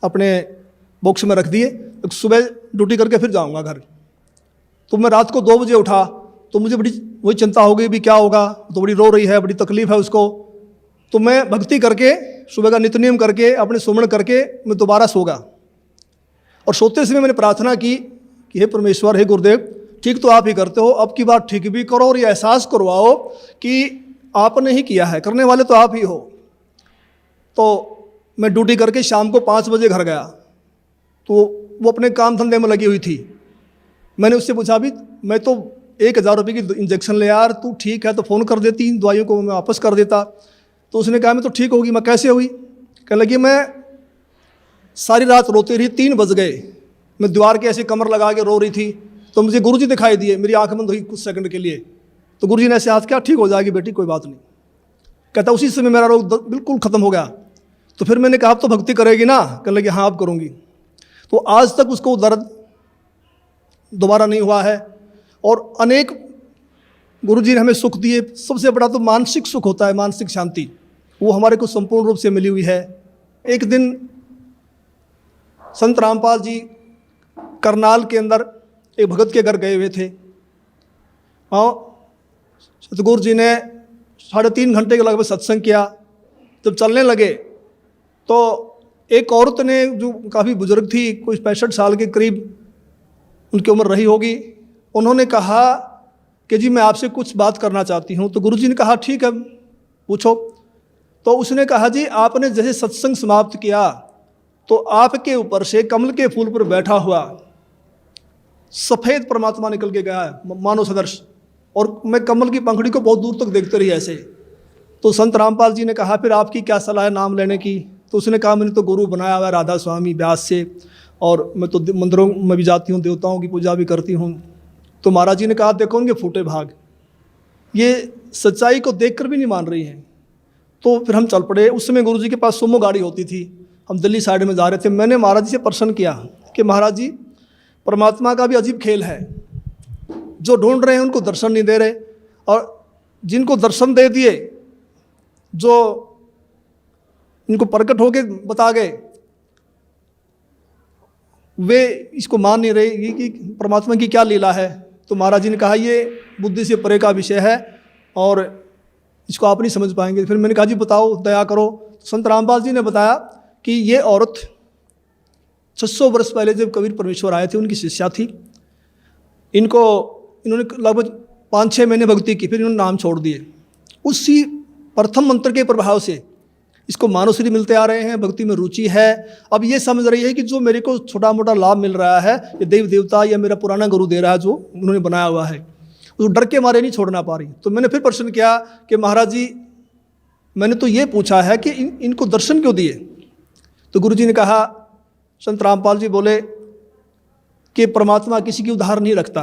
अपने बॉक्स में रख दिए। सुबह ड्यूटी करके फिर जाऊँगा घर। तो मैं रात को 2 बजे उठा तो मुझे बड़ी वही चिंता हो गई भी क्या होगा, तो बड़ी रो रही है, बड़ी तकलीफ़ है उसको। तो मैं भक्ति करके सुबह का नित्य नियम करके अपने सुमरण करके मैं दोबारा सो गया। और सोते समय मैंने प्रार्थना की कि हे परमेश्वर, हे गुरुदेव, ठीक तो आप ही करते हो, अब की बार ठीक भी करो और ये एहसास करवाओ कि आपने ही किया है, करने वाले तो आप ही हो। तो मैं ड्यूटी करके शाम को 5 बजे घर गया। तो वो अपने काम धंधे में लगी हुई थी। मैंने उससे पूछा, भी मैं तो 1000 रुपये की इंजेक्शन ले यार, तू ठीक है तो फ़ोन कर देती, इन दवाइयों को मैं वापस कर देता। तो उसने कहा मैं तो ठीक होगी। मैं कैसे हुई? कहने लगी मैं सारी रात रोती रही, 3 बज गए, मैं दीवार के ऐसे कमर लगा के रो रही थी। तो मुझे गुरुजी दिखाई दिए, मेरी आंख बंद हुई कुछ सेकंड के लिए। तो गुरुजी ने ऐसे हाथ किया, ठीक हो जाएगी बेटी, कोई बात नहीं। कहता उसी समय मेरा रोग बिल्कुल ख़त्म हो गया। तो फिर मैंने कहा अब तो भक्ति करेगी ना? कहने लगी हाँ अब करूँगी। तो आज तक उसको दर्द दोबारा नहीं हुआ है। और अनेक गुरुजी ने हमें सुख दिए। सबसे बड़ा तो मानसिक सुख होता है, मानसिक शांति, वो हमारे को संपूर्ण रूप से मिली हुई है। एक दिन संत रामपाल जी करनाल के अंदर एक भगत के घर गए हुए थे। और सतगुरु जी ने 3.5 घंटे के लगभग सत्संग किया। जब चलने लगे तो एक औरत ने, जो काफ़ी बुजुर्ग थी, कोई 65 साल के करीब उनकी उम्र रही होगी, उन्होंने कहा कि जी मैं आपसे कुछ बात करना चाहती हूँ। तो गुरुजी ने कहा ठीक है पूछो। तो उसने कहा जी आपने जैसे सत्संग समाप्त किया तो आपके ऊपर से कमल के फूल पर बैठा हुआ सफ़ेद परमात्मा निकल के गया है, मानव सदृश, और मैं कमल की पंखड़ी को बहुत दूर तक देखते रही ऐसे। तो संत रामपाल जी ने कहा फिर आपकी क्या सलाह है नाम लेने की? तो उसने कहा मैंने तो गुरु बनाया हुआ है राधा स्वामी व्यास से, और मैं तो मंदिरों में भी जाती हूँ, देवताओं की पूजा भी करती हूँ। तो महाराज जी ने कहा देखो उनके फूटे भाग, ये सच्चाई को देखकर भी नहीं मान रही हैं। तो फिर हम चल पड़े। उस समय गुरु जी के पास सुमो गाड़ी होती थी, हम दिल्ली साइड में जा रहे थे। मैंने महाराज जी से प्रश्न किया कि महाराज जी परमात्मा का भी अजीब खेल है, जो ढूंढ रहे हैं उनको दर्शन नहीं दे रहे, और जिनको दर्शन दे दिए, जो इनको प्रकट होके बता गए, वे इसको मान नहीं रहे कि परमात्मा की क्या लीला है। तो महाराज जी ने कहा ये बुद्धि से परे का विषय है और इसको आप नहीं समझ पाएंगे। फिर मैंने कहा जी बताओ, दया करो। संत रामपाल जी ने बताया कि ये औरत 600 वर्ष पहले जब कबीर परमेश्वर आए थे, उनकी शिष्या थी। इन्होंने लगभग 5-6 महीने भक्ति की, फिर इन्होंने नाम छोड़ दिए। उसी प्रथम मंत्र के प्रभाव से इसको मानवश्री मिलते आ रहे हैं, भक्ति में रुचि है। अब ये समझ रही है कि जो मेरे को छोटा मोटा लाभ मिल रहा है ये देव देवता या मेरा पुराना गुरु दे रहा है, जो उन्होंने बनाया हुआ है, उस डर के मारे नहीं छोड़ना पा रही। तो मैंने फिर प्रश्न किया कि महाराज जी मैंने तो ये पूछा है कि इनको दर्शन क्यों दिए? तो गुरु जी ने कहा, संत रामपाल जी बोले कि परमात्मा किसी की उधार नहीं रखता।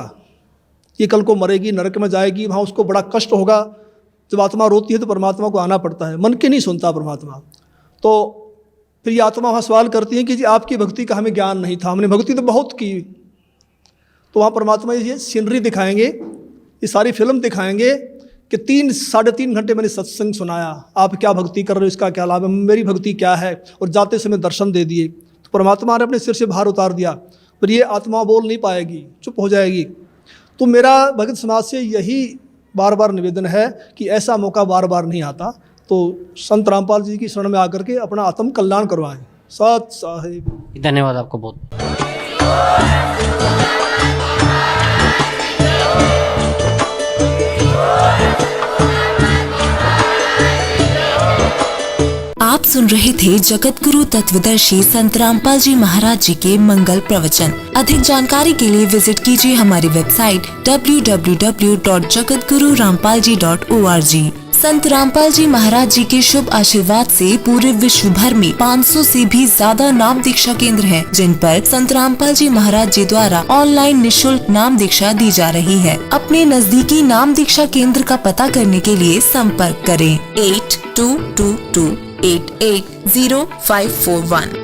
ये कल को मरेगी, नरक में जाएगी, वहाँ उसको बड़ा कष्ट होगा। जब आत्मा रोती है तो परमात्मा को आना पड़ता है, मन के नहीं सुनता परमात्मा। तो फिर ये आत्मा वहाँ सवाल करती है कि जी आपकी भक्ति का हमें ज्ञान नहीं था, हमने भक्ति तो बहुत की। तो वहाँ परमात्मा ये सीनरी दिखाएंगे, ये सारी फिल्म दिखाएंगे कि 3-3.5 घंटे मैंने सत्संग सुनाया, आप क्या भक्ति कर रहे हो, इसका क्या लाभ है, मेरी भक्ति क्या है, और जाते समय दर्शन दे दिए। तो परमात्मा ने अपने सिर से भार उतार दिया। पर ये आत्मा बोल नहीं पाएगी, चुप हो जाएगी। तो मेरा भगत समाज से यही बार बार निवेदन है कि ऐसा मौका बार बार नहीं आता, तो संत रामपाल जी की शरण में आकर के अपना आत्म कल्याण करवाएं। सत साहिब। धन्यवाद आपको बहुत। आप सुन रहे थे जगत गुरु तत्वदर्शी संत रामपाल जी महाराज जी के मंगल प्रवचन। अधिक जानकारी के लिए विजिट कीजिए हमारी वेबसाइट www.jagatgururampalji.org। संत रामपाल जी महाराज जी के शुभ आशीर्वाद से पूरे विश्व भर में 500 से भी ज्यादा नाम दीक्षा केंद्र हैं, जिन पर संत रामपाल जी महाराज जी द्वारा ऑनलाइन निशुल्क नाम दीक्षा दी जा रही है। अपने नजदीकी नाम दीक्षा केंद्र का पता करने के लिए संपर्क करें 8222880541।